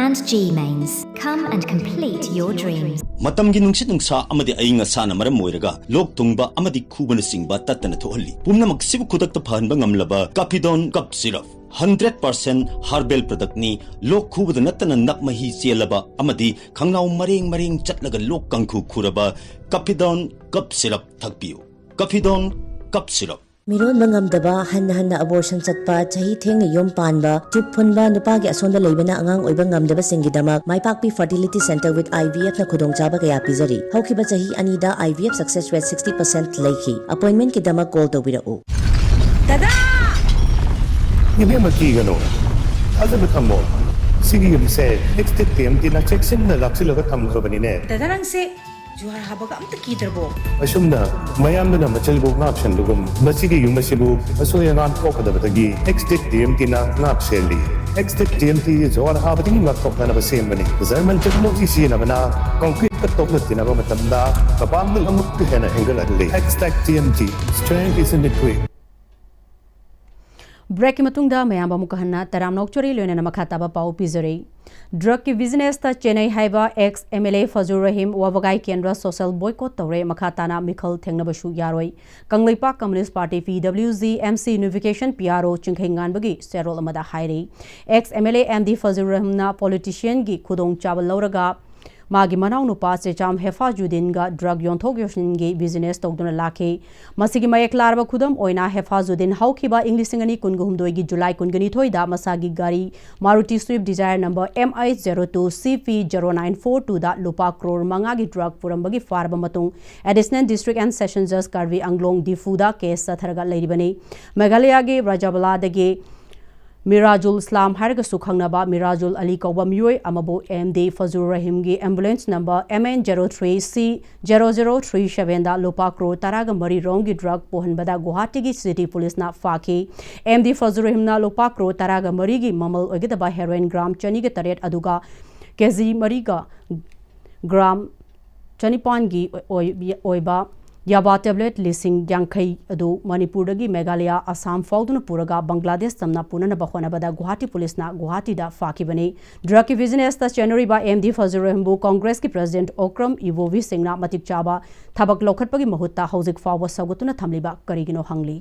and GMains. Come and complete your dreams. मतमगी नुंगसित नुंगसा अमदी अइंग असाना मरम मोइरगा लोक तुंगबा अमदी खूबन सिंगबा तत्तना थोहल्ली पुमनमक सिबु खुदक्ता फहनबा ngamlaba Capidon Cup Syrup 100% herbal product ni lok khubada natana nakmahi chelaba amadi khangnaw mareng chatlaga lok kangkhu khuraba Capidon Cup Syrup thakpiu Capidon Cup Syrup मिरोन बंगमदबा हन्ना abortion चटपा चाही थेंग योम पानबा ट्यूब फुनबा नुपागी असोंदा लेबना अंगांग ओइबा ngamdaba सिंगिदमक माइपाकपी फर्टिलिटी सेंटर विथ IVF ना खुदोंचाबा कया पिजरी हौखिबा चाही अनीदा IVF सक्सेस रेट 60% लेखि अपॉइंटमेंट की दमा कॉल तौबिरउ दादा Give him a key, you know. Other become more. Sigi yung said, next time, tinacheksin na laksilaga tamko ba ni ne? दादा रंग से जुहार हाबगा अमत कीदरबो Asum na, mayam na machalbog na option lugum. Masigi yung masibog, aso yung ang ko kada batagi. Next time, tinangap shelly. Next time, juhar habating laptop na nabasim ba ni? Zaman technology siya na na concrete ka top na tinaba matamda. Kapag nalamok ka na hanggang adli. Extract TMT. Strength is in the quick. Break की मतुंगदा मयाम मुकहन्ना तराम नोकचोरी लोयना मखाताबा पाउ पिजरे drug की business ता चेन्नई हाइबा ex MLA Fazur Rahim वबगाई केंद्र social boycott तौरे मखाताना मिखल थेंगनबसु यारोय Kangleipak communist party PWG MC unification PRO चिंखेंगानबगी सेरोल अमदा हाइरे एक्स MLA MD फजूर रहीमना पॉलिटिशियन की खुदोंग चावल लौरगा मागी मनाउ नुपा चेचाम हेफाजुद्दीन गा ड्रग योंथोक योशनिंगी बिजनेस तौदुना लाखे मसिगी मयक लारबा खुदम ओइना हेफाजुद्दीन हौखिबा इंग्लिसिंगनी कुनगुमदोइगी जुलाई कुनगनी थोइदा मसागी गाड़ी Maruti Swift Dzire number MI02 CP0942 दा लुपा करोड़ मंगागी ड्रग पुरंबगी फारबा मतुंग एडिशनल डिस्ट्रिक्ट एंड सेशन जज कार्वी अंगलोंग डिफुदा केस सथरगा लैरिबनी मेघालयागी राजाबलादगी मिराजुल इस्लाम हरग सुखंगनबा मिराजुल अली कौबा मियोय अमबो MD फजूर रहीम की एम्बुलेंस नंबर MN03C0037 दा लोपा करोड़ तराग मरी रोंग की ड्रग पोहनबदा गुवाहाटी की सिटी पुलिस ना फाकी MD फजूर रहीम ना लोपा करोड़ तराग मरी की ममल ओगदबा हेरोइन ग्राम चनी के तरेट अदुगा केजी मरी का ग्राम चनीपान की ओइबा याबा टेबलेट लिसिंग यांखई अदु मणिपुर दगी मेघालय असम फौदुन पुरगा बांग्लादेश तमना पुनन बखोनबदा गुवाहाटी पुलिस ना गुवाहाटी दा फाकिबने ड्रग की बिजनेस ता जनवरी बा MD फजूर रहीमबु कांग्रेस की प्रेसिडेंट ओक्रम इवोवी सिंगना मतिक चाबा थबक लौखटपगी महुत्ता हौजिक फाव सगुतुना थमलिबा करिगिनो हंगली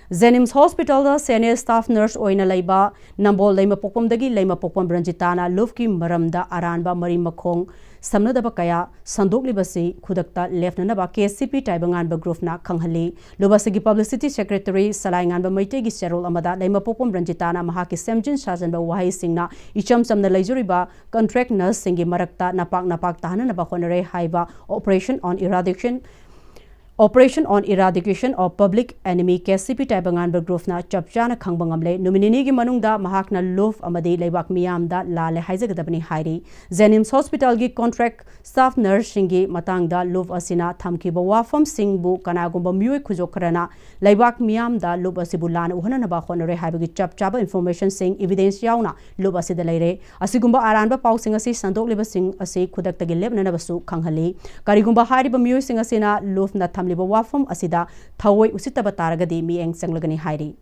Jennings Hospital da senior staff nurse oina laiba Nambol leima pokom dagi leima pokpon Branjitana lufki maramda aranba mari makhong samnadaba kaya sandok libasi khudakta lefnanaba KCP taibangan ba group na khanghali lubasigi publicity secretary salaingan ba maite gi serol amada leima pokpon Branjitana mahaki semjin sajan ba wahai singna icham samna leijuriba contract nurse singi marakta napak tahana ba honore haiba Operation on Eradication of Public Enemy KCP Taibangan Group na chapchana khangbangamle nominee gi manungda mahakna love amadi leibak miyamda lale haijagadabani hairi Jennings Hospital gi contract staff nurse singi matangda love asina thamkiba wafam singbu kanagumba myoi khujokhrana leibak miyamda love asibu lan uhana ba khonore haibagi chapchaba information sing evidence yauna love asida leire asigumba aranba pau sing asi sandok leba sing asi khudakta gi lebna basu khanghali karigumba hariba myoi sing asina love na liba wafam asida thawoi usitaba taragadi mieng sanglagani hairi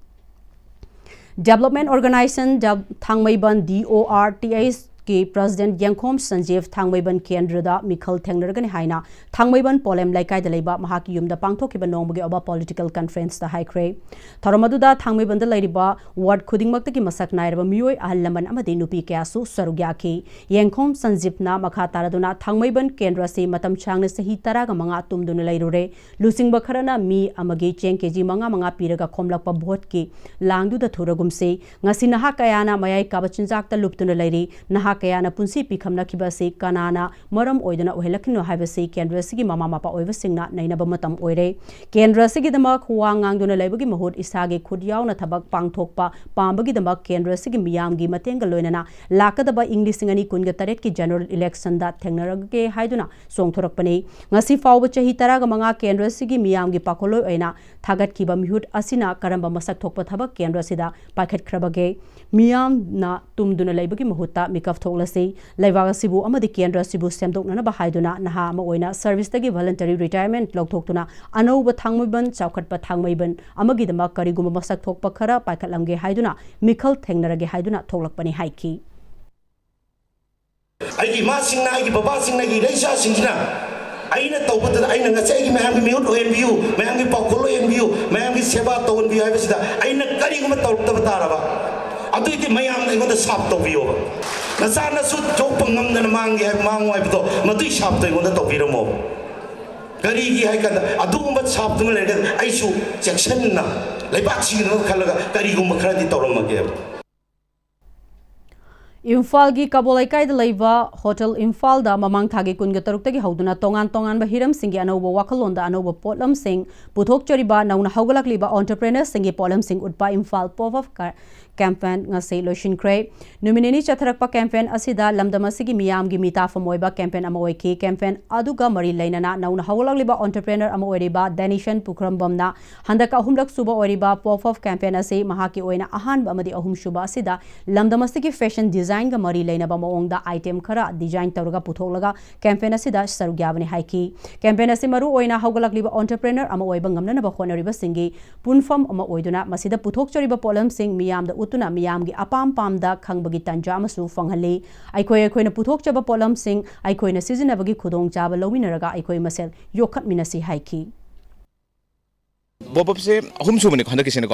Development Organization Thangmaiban DORTS ki President Yangkhom Sanjeev Thangmaiban Kendra Mikhal Thengnaragani haina Thangmaiban Polem Laikai da leiba mahaki yumda pangthokiba nongbugi oba political conference da haikre Tharamaduda Thangmaiban da leiriba ward khudingmakta ki masak nairaba miyoi ahallaman amadi nupi kyasu sarugyaki Yangkhom Sanjeev na makha taraduna Thangmaiban Kendra se matam changna sahi taraga manga tumduna leirure lusingba kharana mi amagi cheng keji manga piraga khomlakpa vote ki langdu da thuragumse ngasi naha kayana mayai kabachinjakta luptuna leiri naha kayana punsi pikhamna kibase kanana maram oidana ohelakino haibase kendra sigi mama mapa oibasingna nainaba matam oire kendra sigi damak huangang duna leibagi mahut isage khudyauna thabak pangthokpa pambagi damak kendra sigi miyamgi matenga loinana lakadaba inglisingani kunga taret ki general election da thengnarage haiduna songthorakpani ngasi fawba chahi taraga manga kendra sigi miyamgi pakoloi oina thagat kiba mihut asina karamba masak thokpa thabak kendra sida pakhat khrabage miyam na tumduna leibagi mahutta mikaf thoklasi leiwag sibu amadi kendra sibu semdokna ba haiduna naha ma oina service tagi voluntary retirement lokthokuna anouba thangmaiban chaukhatpa thangmaiban amagi dama kariguma masak thokpa khara paikhatlamge haiduna mikhal thengnarage haiduna thoklakpani haiki aigi ma singna aigi baba singna gi reisa singna aina tawbata aina ngasai gi maham gi miut ONBU maham gi pakolo ONBU maham gi seba to ONBU haibasida aina kariguma tawta bataraba aduiti mayam na ingonda sap to biyo nasana su jopangam na mangi hai mangu hai bito madui sap to ingonda to biro mo kari gi hai kanda adumba sap to le ai su section na leibak chi no khalaga kari gum khradi tawramage Imphal gi Kabolai kai da leiba Hotel Imphal da mamang thagi kun ga taruk tagi hauduna tongan ba hiram singi anoba wakalon da anoba potlam sing puthok choriba nauna haugalak liba entrepreneur singi polam sing utpa Imphal pop-up campaign nga sei lotion kre nominee chatharakpa campaign asida lamdam asigi miyam gi mita famoiba campaign ama oiki campaign aduga mari lainana nauna haugalak liba entrepreneur ama oriba Danishan Pukrambamna handaka ahumlak suba oriba pop-up campaign ase mahaki oina ahan amadi ahum shuba asida lamdam asigi fashion design ga mari laina ba maongda item khara design tawraga putholaga campaign asida sarugyabani haiki campaign ase maru oina haugalak liba entrepreneur ama oiba ngamna ba khonariba singi punfam ama oiduna masida puthok choriba polam sing miyam da utuna miyam gi apam pamda khangbagi tanja amasu fanghali aikoina puthok chaba polam sing aikoina sizinabagi khudong chaba lominaraga aikoi masel yokhat minasi haiki Bob से हम सुबह ने खाना किसी ने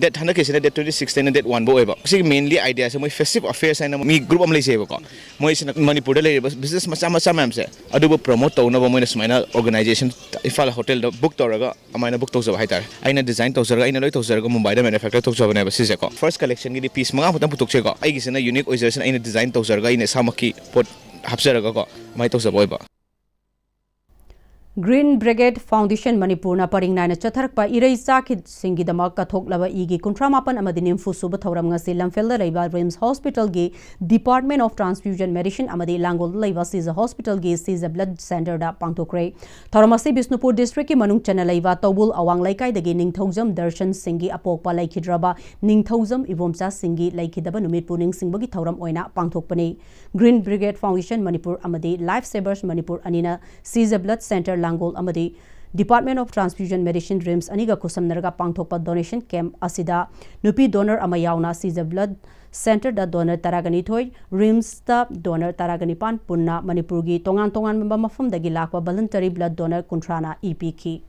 that खाना किसी ने that 2016 and that one boy बा उसी mainly idea से मैं festive affairs है ना मैं group हम ले से बा मैं इस मणिपुर ले business मचा मैम से अदुब promote तो ना बा मैं इसमें organization इफाल hotel book तो रगा हमारे book तो सब है तार आइना design तो सरगा आइना लोग तो सरगा मुंबई दा manufacturer तो सब ने बस इसे को first collection की piece मंगा होता पुतुक से को आई किसी ने unique organization आइना design तो सरगा आइना सामकी pot हफ्से रगा को मैं तो सब बा Green Brigade Foundation Manipurna paring naina chatharakpa irei chaki singi damak kathoklaba igi kuntramapan amadi nimfu suba thoram ngasi lamfelda leiba Rims Hospital gi Department of Transfusion Medicine amadi Langol leiba Caesar Hospital gi Caesar Blood Center da pangtokre thoramasi Bisnupur district ki manung chana leiba Tobul awang laikai dagi ningthaujam darshan singi apokpa laikhidraba ningthaujam ibomcha singi laikhidaba numit puning singbagi thoram oina pangthokpani Green Brigade Foundation Manipur amadi Life Savers Manipur anina Caesar Blood Center Langol amadi Department of Transfusion Medicine Rims aniga kusamnaraga pangthokpa donation camp asida nupi donor amayauna Caesar Blood Center da donor taragani thoi Rims da donor taragani pan punna Manipur gi tongan mafam dagi lakwa voluntary blood donor kuntrana EP ki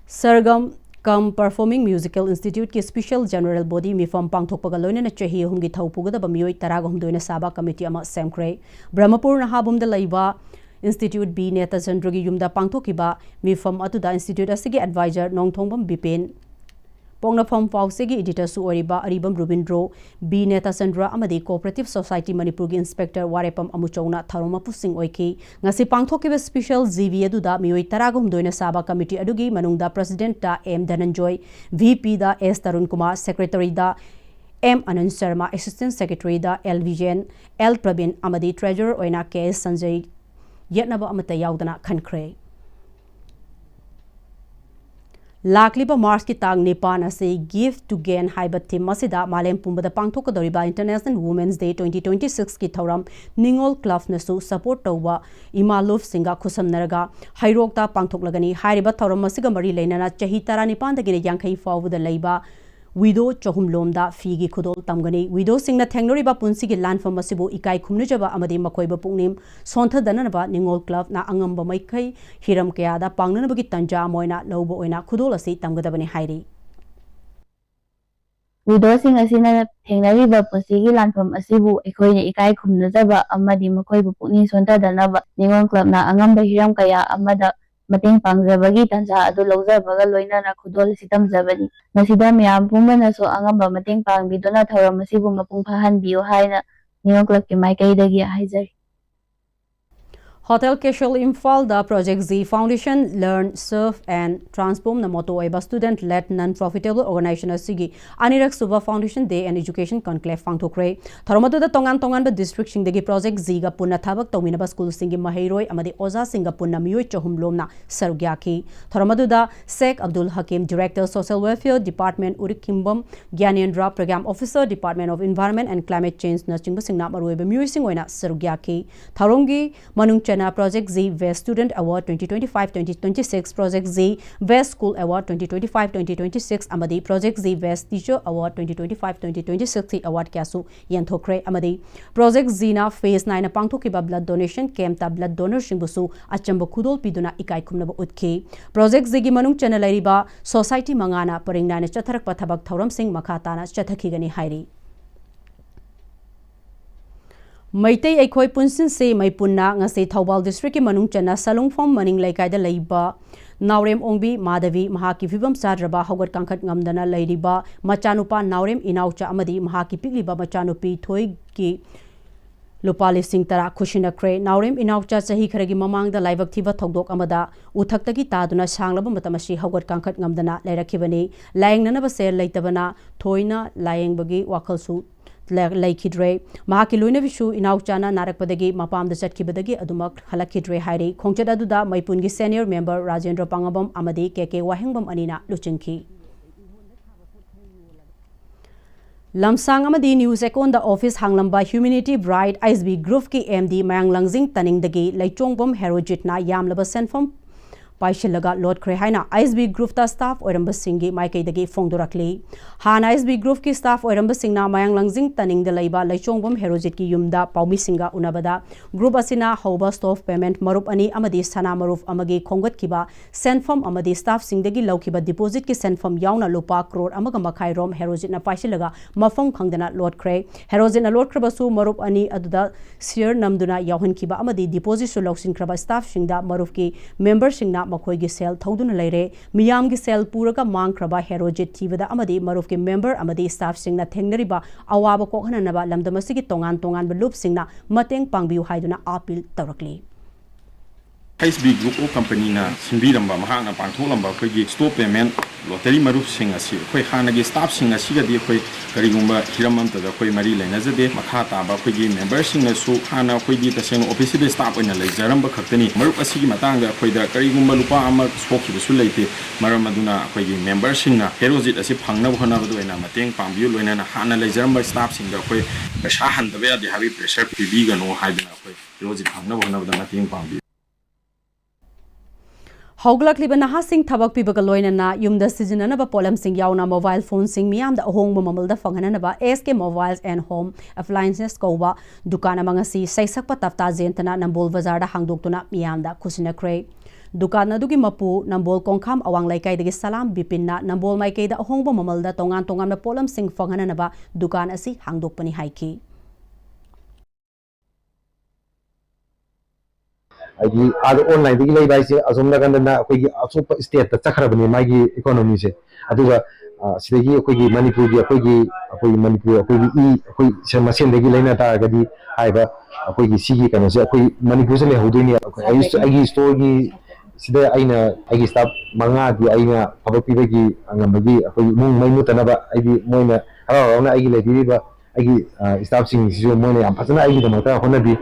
Sargam Come Performing Musical Institute की Special General Body मिफम पांगथोकपगा लोइनना चही अहुमगी थौपुगदबा मियोय तराग हुमदोइना साबा committee अमा सेमख्रे Brahmapur नहाबुमदा लैबा Institute B Neta Chandra की युमदा पांगथोकिबा मिफम अतुदा Institute असिगी एडवाइजर नोंगथोंगबम बिपेन पोंगनाफम पाउसेगी एडिटर सु ओरिबा अरिबम रुबिंद्रो बी नेता चंद्रा अमदी कोऑपरेटिव सोसाइटी मणिपुर की इंस्पेक्टर वारेपम अमुचौना थरोमा पुसिंग ओइकी ngasi पांगथोकिबा स्पेशल जीवी अदुदा मियोय तरागुम दोइना साबा कमिटी अदुगी मनुंगदा प्रेसिडेंट दा एम धनंजय VP दा एस तरुण कुमार सेक्रेटरी दा M Anand Sharma assistant secretary दा एल विजयन एल प्रवीण अमदी ट्रेजरर ओइना के संजय यत्नबा अमता यावदना खनख्रे लाखलिबा मार्च की तांग निपान असे गिफ्ट टू गेन हाइबा थीम मसिदा मालेम पुंबदा पांगथोकदोरिबा इंटरनेशनल वुमेन्स डे 2026 की थौरम निंगोल क्लब नसु सपोर्ट तौबा इमालुफ सिंगा खुसमनरगा हाइरोकता पांगथोकलगनी हाइरिबा थौरम मसिगा मरी लेनना चही 19 दगिने यांखै फावदा लैबा विडो चहुमलोमदा फीगी खुदोल तमगनी विडो सिंगना थेंगनोरिबा पुंसी की लानफम मसिबो इकाई खुमनुजबा अमदी मखोइबा पुंगनिम सोंथदननबा निंगोल क्लब ना अंगम्बा मैखै हिरम कयादा पांगननबगी तंजा मोइना लौबो ओइना खुदोल असि तमगदबनी हाइरी विडोसिंग असिना थेंगनरिबा पुंसीगी लानफम असिबु एखोइने इकाई खुमनुजबा अमदी मखोइबा पुंगनि सोंथदनबा निंगोल क्लब ना अंगम्बा हिरम कया अमदा मतेंग पांगजबगी तंजा अदु लौजबगा लोइनना खुदोल सितमजबनी मसिदा मियाम पुंबनसो अंगम्बा मतेंग पांगबिदोना थौरम मसिबु मपुंग फहनबियो हाइना निंगोल क्लब के माइकैदगी हाइजरी Hotel Casual Imphal da Project Z Foundation Learn, Serve and Transform na motto oiba student led non-profitable organization asigi anirak suba Foundation Day and Education Conclave fangthokre tharomadu da tongan ba district sing degi Project Z ga punna thabak tawmina ba school sing gi mahairoi amadi oza sing ga punna miyoi chahum lomna sarugya ki tharomadu da Sheikh Abdul Hakim Director Social Welfare Department Urik Kimbam Gyanendra Program Officer Department of Environment and Climate Change na chingba sing na maroi ba miyoi sing oina sarugya ki tharongi manung Project Z Best Student Award 2025-2026, Project Z Best School Award 2025-2026, Amadi Project Z Best Teacher Award 2025-2026 Award Kyasu Yanthokre Amadi Project Z na Phase 9 Pangthokiba Blood Donation Camp ta Blood Donor Shingbusu Achamba Khudol Piduna Ikai Khumnaba Utki Project Z gi Manung Channel Lairiba Society Mangana Paringna ne Chatharak Pathabak Thauram Singh Makhatana Chathakigani Hairi Maitai Aikoi Punsin se Maipunna ngase Thawbal District ki manung chana Salungfom maning laikai da leiba Naurem Ongbi Madhavi Mahaki Vibam Sadraba Hawat Kangkhat ngamdana leiriba Machanupa Naurem Inaucha amadi Mahaki Pigliba Machanupi Thoi ki Lupali Singh Tara Kushinakre Naurem Inaucha Sahi Kharagi Mamang da Laibak Thiba Thogdok amada Uthaktagi Taduna Sanglaba Matamashi Hawat Kangkhat ngamdana Leirakibani Layang Nanaba Ser Leitabana Thoina Layang Bagi Wakalsu Laikidre, Mahakiluna Vishu, Inauchana, Narakpadagi, Mapam the Satkibadagi, Adumak, Halakidre Hairi, Kongchadaduda, Maipungi Senior Member Rajendra Pangabam, Amadi, Keke, Wahingbam Anina, Luchinki. Lamsang Amadi News Ekon the Office Hanglamba Humanity Bride ISB Group ki MD Mayang Langzing Taning Dagi, Laichongbam Herojitna, Yamlaba Senfom. Paishilaga Lord Krehaina ISB Group ta staff Oiramba Singhi Maikai dagi Fongdorakli Han ISB Group ki staff Oiramba Singna Mayang Langzing Taning de Laiba Laichongbam Herojit ki Yumda Paumi Singa Unabada Group Asina Hoba Stove Payment Marup Ani Amadi Sana Maruf Amagi Kongat Kiba Senfom Amadi Staff Singdagi Laukiba Deposit ki Senfom Yauna Lupa Crore Amaga Makai Rom Herojit na Paishilaga Mafong Kangdana Lord Kre Herojit na Lord Krabasu Marup Ani Aduda Sir Namduna Yahan Kiba Amadi Deposit su Loksin Kraba Staff Singda Maruf ki Member Singna मखोई की cell थौदुन लेरे मियाम की cell पूरगा मांग क्रबा हेरोजेट थीबदा अमदी मरुफ के member अमदी staff सिंगना थेंगनरिबा अवाब कोखननबा लमदमसी की तोंगान तोंगान बलुप सिंगना मतेंग पांगबियु हाइदुना appeal तौरकली ISB Group of Company na Simbiramba Mahana Pantolamba Kogi Store Payment Lottery Maruf Singasi Koi Hanagi Staff Singasi the Koi Karigumba Hiramanta the Koi Mari Lenazade Makata Bakogi Member Singasu Hana Kogi the same office staff in a Jaramba Katani Marupasi Matanga Koi the Karigumba Lupa Amat spoke to the Sulate Maramaduna Kogi Member Singa Herozit as if Hangna Honavado and Matang Pambu and Hana Jaramba staff singer Koi the Shahan the way the heavy pressure Pibiga no hiding Koi Rosit Hangna Honava the Mating Pambu Hauglakliba Naha Singh Thabak Pibaga Loinana, Yumda Sijanaba Polam Singh Yauna Mobile Phone Singh Miam the Home Mamal the Fanganaba, SK Mobiles and Home Appliances Kova, Dukana Mangasi, Saisak Patafta Zentana, Nambol Vazarda Hangdoktuna, Miam the Kusina Cray. dukan adugi mapu nambol kongkham awang laikai dagi salam bipinna nambol maikei da ahongba mamalda tongan na polam sing fanghananaba dukan asi hangdokpani haiki आगे आज online की लेबा से असम लगन ना कोई असोप state तक चखरबनी मागी इकोनॉमी से अदुगा सिदगी कोई मणिपुर की कोई मणिपुर कोई समस्या देगी लेना तागदी आइबा कोई सीगी कनो से कोई मणिपुर से ले होदोनी आगी स्टोर की सिदे आइना आगी स्टाफ मंगा दी आइना थबक पिबगी अंगमगी कोई मुंग मैमु तनबा आगी मोइना हरावना आगी लेबीबा आगी स्टाफ सिंग सिजो मोइना याम फजना आगी दमता होनबी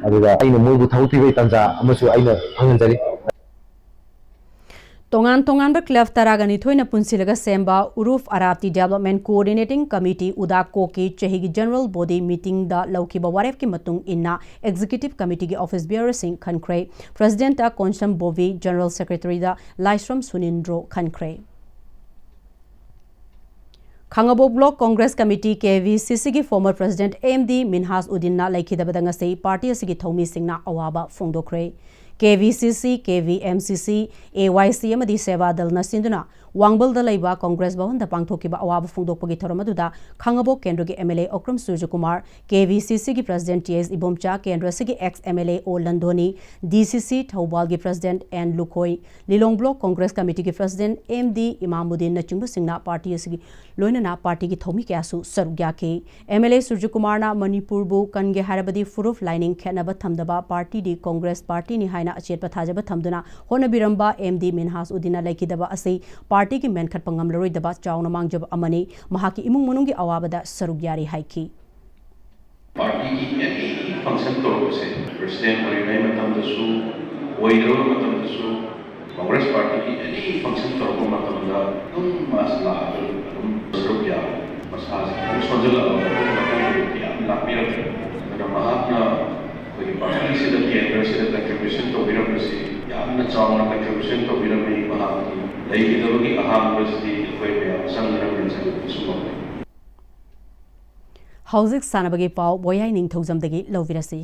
अदुगा आइना मोइबु थबक पिबै तंजा अमसु आइना फंगनजरी Tongan Club Taragani Thoina Punsilaga Semba Uruf Arabti Development Coordinating Committee Uda Koki Chehigi General Body Meeting da Laukiba Waref ki Matung Inna Executive Committee ki Office Bearer Singh Khankre President da Konsham Bovi General Secretary da Laishram Sunindro Khankre Khangabo Block Congress Committee KVCC ki former President AMD Minhas Udinna Laikhidabadanga sei party asigi Thomi Singna awaba Fongdokre KVCC, KVMCC, AYC amadi Seva Dal na sinduna Wangbal da laiba Congress Bhavan da pangthokiba awaba phongdokpagi thoromaduda Khangabo Kendra ki MLA Okram Suryakumar, KVCC ki President TS Ibomcha, Kendra si ki ex MLA O Landoni, DCC Thawbal ki President N Lukhoi, Lilong Block Congress Committee ki President MD Imamuddin na chingba singna party asigi loina na party ki thomi kyasu sarugya ke MLA Suryakumar na Manipur bu kange harabadi furuf lining khenaba thamdaba party di Congress party ni haina achet pathajaba thamduna hona biramba MD Minhas Udina laikidaba asai party ki men khat pangam loroi daba chauna mangjab amani mahaki imung manungi awabada sarugyari haiki party ki any function to se president orinai matam dasu oiro matam dasu congress party ki any function to ko matam da masla sarugya masaj sonjala ya lapira da mahakna koi party se da kendra se da contribution to biramasi ya na chauna contribution to birami mahaki Laikidabagi ahamrasti koiya sangram rinsan sumam Hauzik sanabagi pau boyai ning thojamdagi lovirasi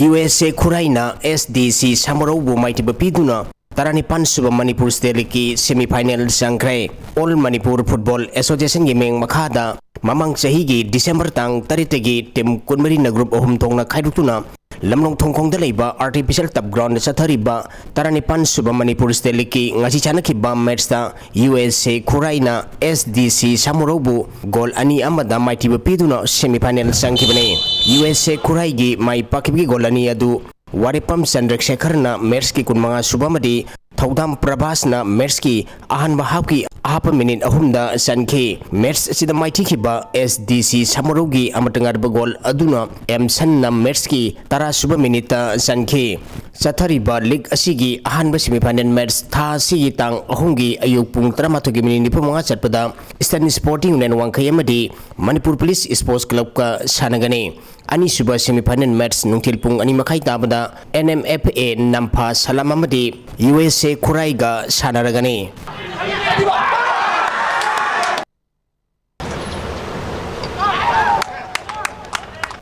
USA Khuraina SDC Samarau bu maiti bapiduna Taranipan suba Manipur State ki semi-final sangkrai All Manipur Football Association gemeng makhada mamang sahigi December tang taritagi tim kunmari na group ohum tong na khaidutuna Lamlong Thongkong da leiba artificial top ground sa thariba Taranipan suba Manipur State ki ngasi chanaki ba match ta USA Khuraina SDC Samurobu goal ani amada maiti bapiduna semi-final sangkibane USA Khurai gi mai pakibgi goal ani adu Waripam Chandrasekharna match ki kunmanga subamadi Thaudam Prabhasna match ki ahan bahapki ahapa minute ahumda sankhe match sida maiti khiba SDC Samarogi amatangar bagol aduna Sanna match ki tara suba minute sankhe Sathariba league asigi ahan ba semi-final match tha sigi tang ahungi ayuk pung 13 minute nipamanga chatpada Eastern Sporting Union Wangkai amadi Manipur Police Sports Club ka sanagani Ani suba semi-final match nungtil pung ani makai tabada NMFA Nampa Salam amadi USA Khurai ga sanaragani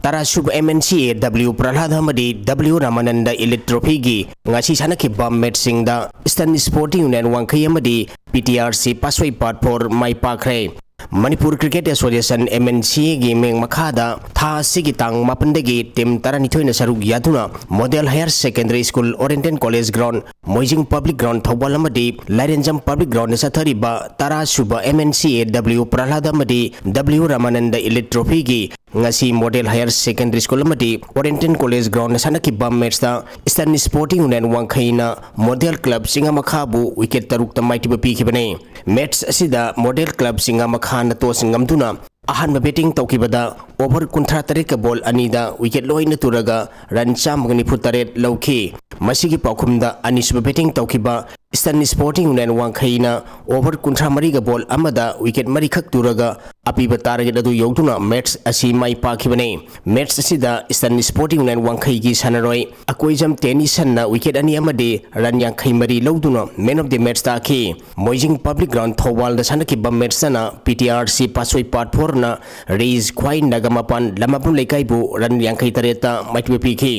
Tara sub MNCA W Prahlad Hamadi W Ramananda Elite Trophy gi ngasi sanaki bam match sing da Eastern Sporting Union Wangkai amadi PTRC Paswai Part 4 mai pakre Manipur Cricket Association MNCA gi meng makhada tha sigi tang mapandagi tim taranithoina sarug yaduna Model Higher Secondary School Oriental College Ground Moijing Public Ground Thawbal amadi Lairenjam Public Ground sa thariba tara suba MNCA W Prahlad amadi W Ramananda Elite Trophy gi ngasi Model Higher Secondary School amadi Oriental College Ground sanaki bam match da Eastern Sporting Union Wangkhaina Model Club singa makhabu wicket taruk tamaiti bapi khibane match asida Model Club singa makhana to singamduna ahan betting tawkibada over 38 ka ball anida wicket loina turaga run cham gani futaret lawki masigi paukhumda anisba betting tawkiba Eastern Sporting Union Wangkhaina over Kuntra Mariga ball Amada wicket Marikak Turaga Apiba target adu yogtuna match asi mai pakibane match asida Eastern Sporting Union Wangkhai gi sanaroi akoijam tennis na wicket ani amade ran yankhai mari loduna man of the match ta ki Moijing Public Ground Thowal da sanaki bam match na PTRC pasoi part 4 na raise khwai nagamapan lamapun lekai bu ran yankhai tareta match pi ki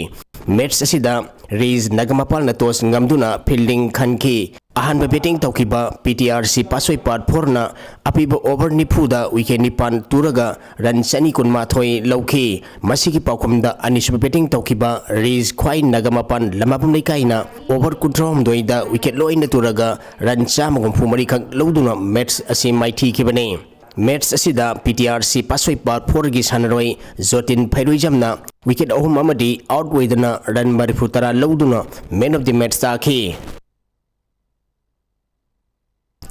match asida raise nagamapal na tos ngamduna fielding khanki ahanba betting taukiba PTRC pasoi part 4 na apiba over nipuda wicket nipan turaga ran sani kunma thoi lauki masigi paukumda anisuba betting taukiba raise khwai nagamapan lamapum leikaina over kutrom doida wicket loina turaga ran chamagum phumari khak loduna match asi maiti kibane match asida PTRC pasoi part 4 gi sanaroi Zotin Phairuijamna wicket ahum amadi out waidana ran marifutara loduna man of the match ta ki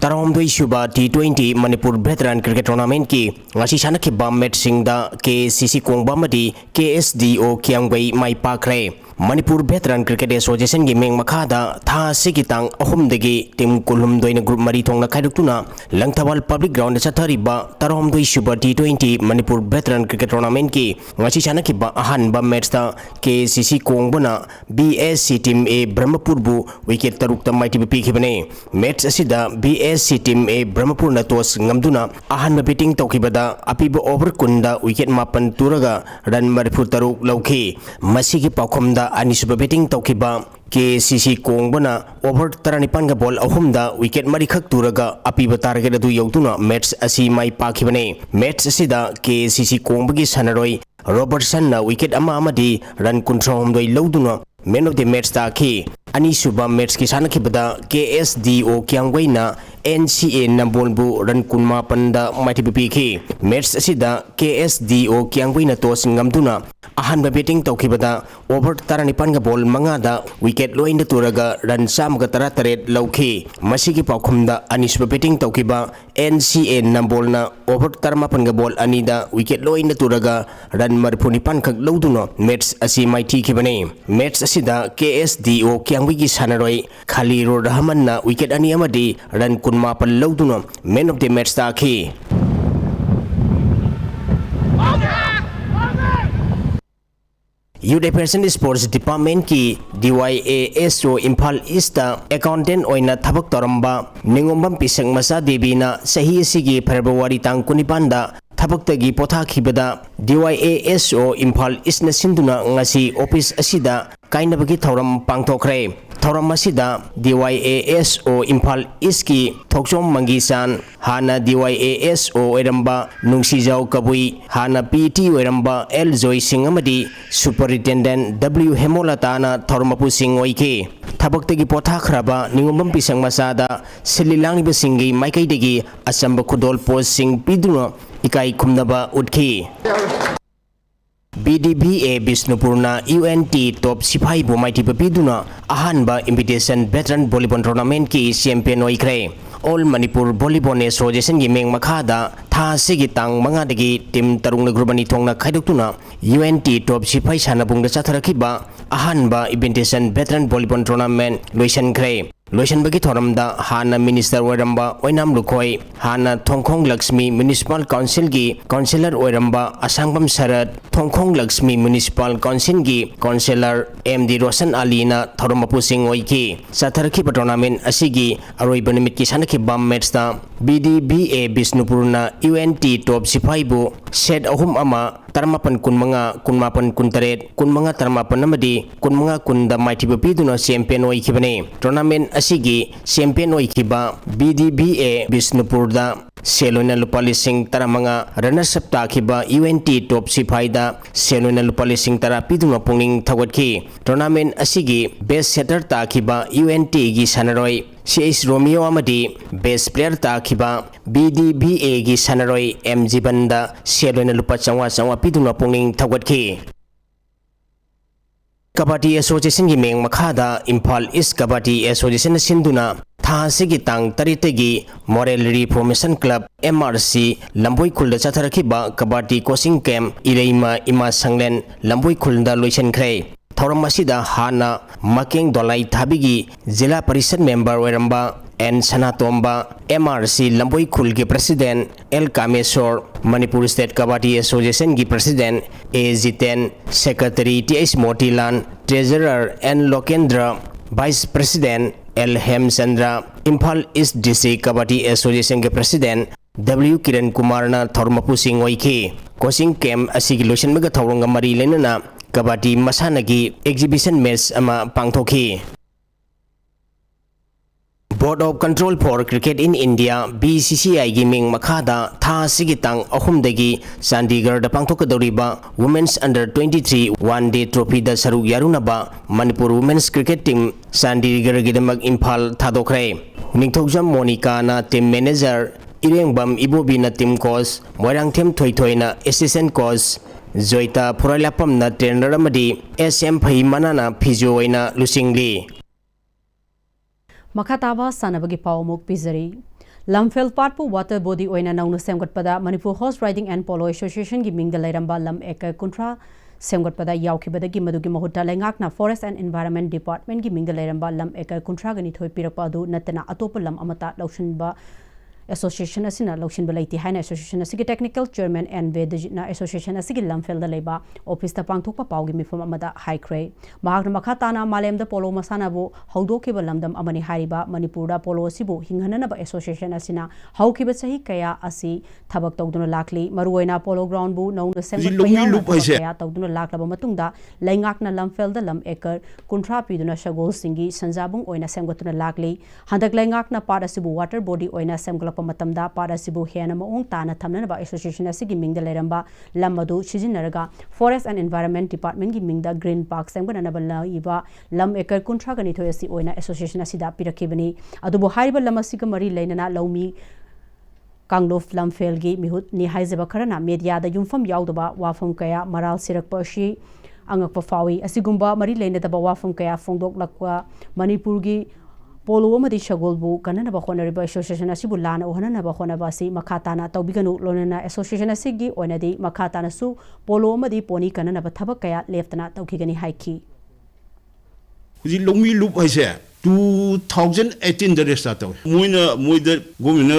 Taramdoi Shuba T20 Manipur Veteran Cricket Tournament ki ngasi sanaki bam match singda KCC Kongbamadi KSDO Kiangwei mai pakre Manipur Veteran Cricket Association gi meng makhada tha sigitang ahumdagi team kulhum doina group mari thongna khaidukuna Langthawal Public Ground chathariba Taramdoi Shuba T20 Manipur Veteran Cricket Tournament ki ngasi sanaki ba ahan ba match ta KCC Kongbana BSC Team A Brahmapur bu wicket taruk ta maiti bi khibane match asida BSC Team A Brahmapur na tos ngamduna ahan batting tawkibada apiba over kunda wicket mapan turaga ran marifur taruk lauki masigi paukhomda anisuba batting tawkiba KCC Kongbana over taranipan ga ball ahumda wicket marikhak turaga apiba target adu yogtuna match asi mai pakhibane match asida KCC Kongbagi sanaroi Robertson na wicket ama amadi ran kunthrom doi loduna man of the match ta ki ani suba match ki sanaki bada KSDO Kiangwei na NCA Nambolbu ran kunma panda maiti pi ki match asida KSDO Kiangwei na tos ngamduna ahanba batting tawkibada over taranipan ga ball mangada wicket loina turaga ran samga taret lauki masigi paukhumda ani suba batting tawkiba NCA Nambolna over tarmapan ga ball anida wicket loina turaga ran marphunipan khak loduna match asi maiti kibane match asida KSDO Kiangwei gi sanaroi Khalirur Rahman na wicket ani amadi ran kunma pal loduna man of the match ta ki Youth Sports Department ki DYASO Impal East accountant oina thabak toramba ningombam pisang masa debi na sahi asigi February tang kunipanda thabaktagi pothakibada DYASO Impal East na sinduna ngasi office asida kainabagi thoram pangthokre thoram asida DYASO Impal East ki thokchom mangisan hana DYASO oiramba nungsijau kabui hana PT oiramba L Joy Singh amadi Superintendent W Hemolata na thormapu sing oike thabaktagi pothakhraba ningombam pisang masada sililangi basingi maikaidagi asamba khudol post sing piduna ikai khumnaba utki BDBA Bisnupurna UNT top sipai bu maiti bapiduna ahanba invitation veteran volleyball tournament ki champion oikre All Manipur Volleyball Association gi meng makhada tha sigi tang manga dagi team tarung na grubani thongna khaidokuna UNT top sipai sanabungda chatharakiba ahanba invitation veteran volleyball tournament loisan kre loisan bagi thoramda hana minister oiramba oinam lukhoi hana Thongkhong Lakshmi Municipal Council gi councillor oiramba Asangbam Sarat Thongkhong Lakshmi Municipal Council gi councillor MD Roshan Ali na thoramapu sing oiki satharaki tournament asigi aroi banimit ki sanaki bam match ta BDBA Bisnupurna UNT top sipai bu set ahum ama tarmapan kunmanga kunmapan kuntaret kunmanga tarmapan namadi kunmanga kunda maiti bapiduna champion oikibane tournament asigi champion oikiba BDBA Bisnupurda Selona Lupalising taramanga runners up takiba UNT top sipaida Selona Lupalising tarapiduna pungning thawatki tournament asigi best setter takiba UNT gi sanaroi CS Romeo amadi best player takiba BDBA gi sanaroi MG Banda Selona Lupa changwa piduna pungning thawatki Kabaddi Association gi meng makhada Impal East Kabaddi Association sinduna tha sigi tang taritegi Moral Reformation Club MRC Lamboi Khulda chatharakiba Kabaddi coaching camp Ireima Ima Sanglen Lamboi Khulda loisan khre थौरम असिदा हाना मकेंग दोलाई थाबिगी जिला परिषद member ओरंबा N Sanatomba MRC Lamboi Khul के president L Kameshwar Manipur state kabaddi association की president A Jiten secretary TH Motilal treasurer N Lokendra vice president L Hemchandra Imphal east district kabaddi association के president W Kiran Kumar ना थौरमपु सिंह ओइखी कोचिंग कैंप असिगी लोशनबगा थौरंग मरी लेनना कबड्डी मसानगी एग्जिबिशन मैच अमा पांगथोखी board of control for cricket in India BCCI की मिंग मखादा था सिगी तांग अहुमदगी चंडीगढ़ पांगथोकदौरिबा women's under 23 one day trophy द सरुक यारुनबा Manipur women's cricket team Chandigarh गिदमक इम्फाल थादोखरे निंगथौजम मोनिका ना टीम मैनेजर इरेंगबम इबोबी ना टीम कोच मोरांगथेम थोइथोइ ना असिस्टेंट कोच जोइता फुराइलापम ना ट्रेनर अमदी SM फई मनाना फिजियो ओइना लुसिंगली मखाताबा सानबगी पावमुक पिजरी लमफेल पाटपु वाटर बॉडी ओइना नौना सेमगटपदा Manipur horse riding and polo association की मिंगदा लेरंबा लम एकर कुंट्रा सेमगटपदा यावखिबदगी मदुगी महुत्ता लेंगाकना फॉरेस्ट एंड एनवायरनमेंट डिपार्टमेंट की मिंगदा लेरंबा लम एकर कुंट्रा गनी थोइ पिरकपा अदु नतना अतोप लम अमता लौशनबा एसोसिएशन असना लौशिन बलाइती हाइना एसोसिएशन असगी टेक्निकल चेयरमैन एन वेदजिना एसोसिएशन असगी लमफेल द लेबा ऑफिस ता पांगथोकपा पावगी मिफम अमदा हाइक्रे महागन मखाताना मालेम द पोलो मसानाबो हौदोखिबा लमदम अमनि हारिबा मणिपुर दा पोलो सिबो हिंगहननबा एसोसिएशन असना हौखिबा सही कया असि थबक तौदुना लाखली मरुओइना पोलो ग्राउंड बु नौना सेमगट कया तौदुना लाखलबा मतुंगदा लैंगाकना लमफेल द लम एकर कुंट्रा पिदुना शगोल सिंगी संजाबुंग ओइना सेमगतुना लाखली हंदक लैंगाकना पार्ट असिबु वाटर बॉडी ओइना सेमगल मतमदा पारसिबु हेना मओंग ताना थमनबा एसोसिएशन असिगी मिंगदा लेरंबा लम अदु सिजिनरगा फॉरेस्ट एंड एनवायरनमेंट डिपार्टमेंट की मिंगदा ग्रीन पार्क सेमगननबा लाइबा लम एकर कुंट्रा गनि थोय असि ओइना एसोसिएशन असिदा पिरखिबनी अदुबु हारिबा लम असिगा मरी लेनना लौमी कांगलोफ लमफेलगी मिहुत नि हाइजबा खरना मीडियादा युमफम यावदबा वाफम कया मराल सिरकपा असि अंगकपा फावी असिगुंबा मरी लेनदबा वाफम कया फोंदोकलकवा मणिपुर की पोलो अमदी शगोलबु कननबा होनरिबा एसोसिएशन असिबु लाना ओहननबा होनबा असि मखाताना तौबिगनु लोनना एसोसिएशन असिगी ओनदी मखाताना सु पोलो अमदी पोनी कननबा थबक कया लेफ्तना तौखिगनी हाइखी हुजी लोंगी लूप हाइसे 2018 द रेस्टा तौ मोइद गोमिना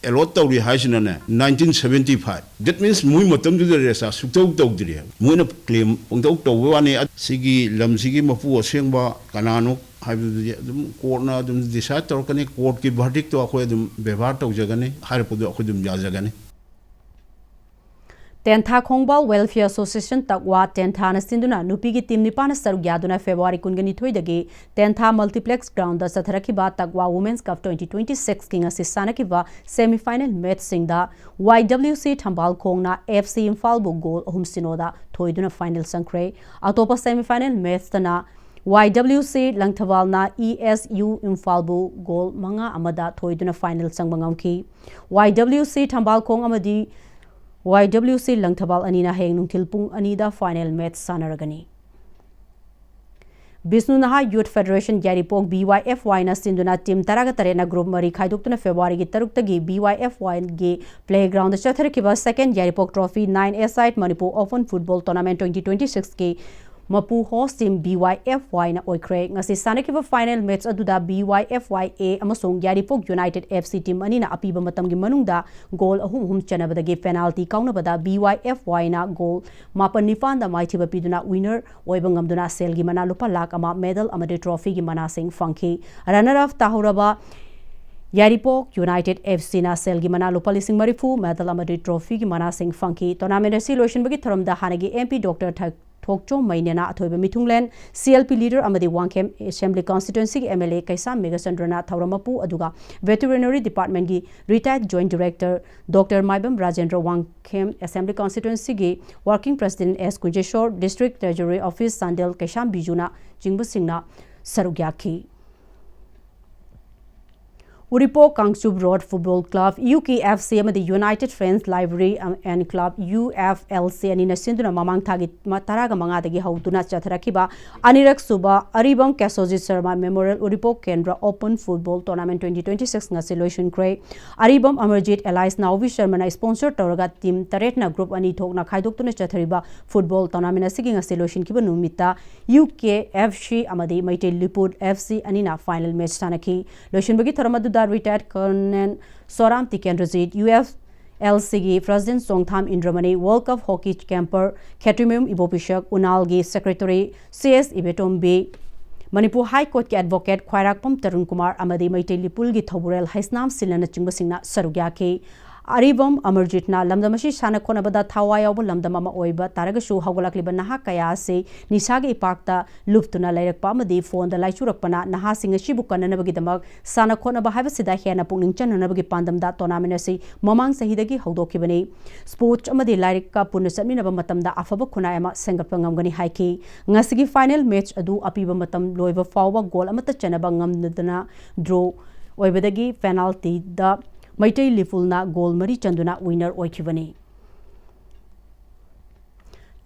एलॉट तौरी हाइसिनाने 1975 दैट मीन्स मोइ मतम दु रेस्टा सुक्तौ तौद्रि मोइना क्लेम पंगतौ तौवाने सिगी लमसिगी मपु असेंबा कनानो कोर्टना डिसाइड तौरकनी कोर्ट की वर्डिक्ट तो अखोय व्यवहार तौजगनी हारपदो अखोय याजगनी तेंथा खोंगबाल वेलफेयर एसोसिएशन तकवा तेंथा सिंधुना नुपी की टीम निपान सरुक यादुना फेब्रुआरी कुनगनी थोइदगी तेंथा मल्टीप्लेक्स ग्राउंड द सथरखिबा तकवा वुमेन्स कप 2026 किंग असि सानखिबा सेमीफाइनल मैच सिंगदा YWC थंबाल खोंगना FC इम्फाल बु गोल अहुम सिनोदा थोइदुना फाइनल संख्रे अतोपा सेमीफाइनल मैच तना YWC लंगथवालना ESU इम्फालबु गोल मंगा अमदा थोइदुना फाइनल संगमंगमखी YWC थंबाल खोंग अमदी YWC लंगथवाल अनीना हेंग नुंथिल पुंग अनीदा फाइनल मैच सानरगनी Bishnu Naha youth federation यारीपोक BYFY ना सिंधुना टीम तरागा तरेना ग्रुप मरी खाइदोक्तुना फेब्रुआरी की तरुक्तगी BYFY गे प्लेग्राउंड चथरखिबा second Yairipok trophy 9A side Manipur open football tournament 2026 के मपू होस्ट टीम BYFY ना ओइख्रे ngasi सानखिबा फाइनल मैच अदुदा BYFY A अमसोंग यारीपोक यूनाइटेड FC टीम अनीना अपीबा मतमगी मनुंगदा गोल अहुम चनबदगी पेनाल्टी काउनबदा BYFY ना गोल मापन निपान दा माइथिबा पिदुना विनर ओइबा ngamduna सेलगी मना लुपा लाख अमा मेडल अमदे ट्रॉफी की मनासिंग फंखी रनर अप ताहुरबा यारीपोक यूनाइटेड FC ना सेलगी मना लुपा लिसिंग मरिफु मेडल अमदे ट्रॉफी की मनासिंग फंखी टूर्नामेंट असि लोशनबगी थरमदा हानगी MP डॉक्टर थोकचो मैनेना अथोइबा मिथुंगलेन CLP लीडर अमदी वांगखेम असेंबली कॉन्स्टिट्यूएंसी की MLA कैसा मेगाचंद्रना थौरमपु अदुगा वेटरनरी डिपार्टमेंट की retired joint director doctor Maibam Rajendra Wangkhem assembly constituency की working president S Kunjeshwar district treasury office सांडेल कैसाम बिजुना चिंगबसिंगना सरुग्याखी Uripo Kangchub Road Football Club UKFC amadi United Friends Library and Club UFLC ani na sinduna mamang thagi mataraga manga dagi hautuna chatharakiba anirak suba Aribam Kasojit Sharma Memorial Uripo Kendra Open Football Tournament 2026 nga solution kray Aribam Amarjit Elias Naovi Sharma na sponsor tawraga team taretna group ani thokna khaidoktuna chathariba football tournament asigi nga solution kiba numita UKFC amadi Maite Lipur FC ani na final match sanaki lotion bagi tharamadu retired Colonel Soram Tikendrazit UFLC President Songtham Indramani World Cup Hockey Camper Ketrimum Ibopishak Unalgi Secretary CS Ibetombe Manipur High Court ke Advocate Khwairakpam Tarun Kumar Amadi Maitei Lipul gi Thoburel Haisnam Silana Chingbasingna Sarugya Aribam Amarjitna Lamdamashi Sana Konabada Tawayaba Lamdamama Oiba Taragashu Hagolakliba Naha Kaya se Nisagi Parkta Luftuna Layak Pamadi Phone the Laichurakpana Naha Singa Shibukana Nabagidamag Sana Konaba Havasida Hena Puningshan Nabagi Pandam da Tonaminasi Mamang Sahidagi Hodokibani Sport Amadi Larika Punasami Nabamatamda Afaba Kunayama Sengapangamgani Haiki Ngasigi final match Adu Apiba Matam Loiva Fawa Goal Amata Chanabangam Nudana Draw Oibadagi penalty da Maitei Lifulna goal Mari Chanduna winner Oikivani.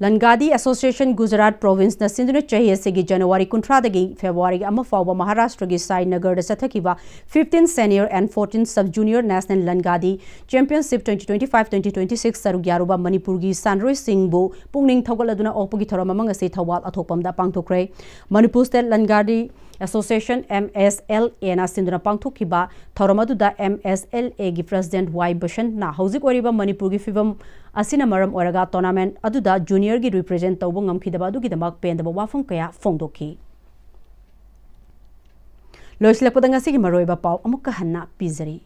Langadi Association Gujarat Province na Sindhuna Chahiya Segi January Kuntradagi February Amafawa Maharashtra gi Sai Nagar da Sathakiba 15 Senior and 14 Sub Junior National Langadi Championship 2025-2026 Sarugyaruba Manipur gi Sanroy Singh bu Pungning Thogaladuna Opogi Thoramamanga se Thawal Athopamda Pangthokre Manipur State Langadi Association MSLA na Sindhuna Pangthokiba Thoramaduda MSLA gi President Y Bashan na Hauzik Oriba Manipur gi Fibam Asina Maram Oraga Tournament Aduda Junior gi represent Tawbo Ngamkhidaba Dugidamak Pendaba Wafam Kaya Fongdoki Loislapodang Asigi Maroiba Pau Amuka Hanna Pizari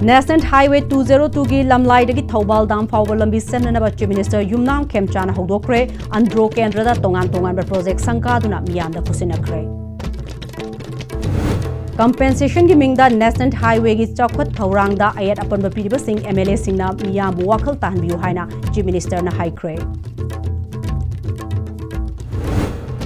National Highway 202 gi Lamlai dagi Thobal Dam Fawal Lambi Senanaba Chief Minister Yumnam Khemchana Hodokre Andro Kendrada Tongan project Sankaduna Miyanda Kusinakre Compensation gi Mingda National Highway gi Chakhot Thorangda Ayat Apan Bapiriba Singh MLA Singna Miyambu Wakal Tanbiu Haina Chief Minister na Haikre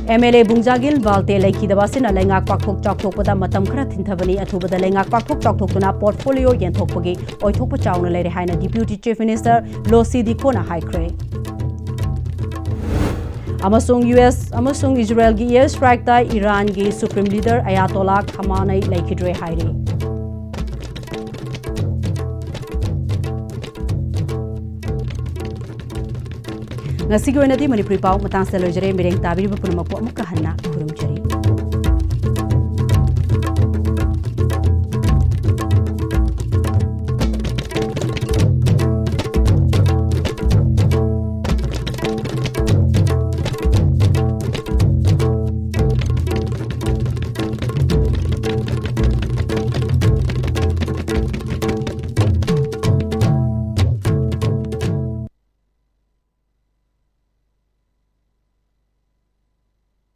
MLA Bungjagil Valte Laiki Dabasina Lenga Kwakok Chaktok Pada Matam Kara Tinthabani Atubada Lenga Kwakok Chaktok Tuna Portfolio Yentokpagi Oitopa Chawna Lady Haina Deputy Chief Minister Losi Dikona Haikre Amasung US Amasung Israel gi air strike da Iran gi Supreme Leader Ayatollah Khamenei Laikidre Hairi Ngasigi wenadi Manipuri Pau matang salojare mireng tabiri punamakpo amuka hanna kurumchari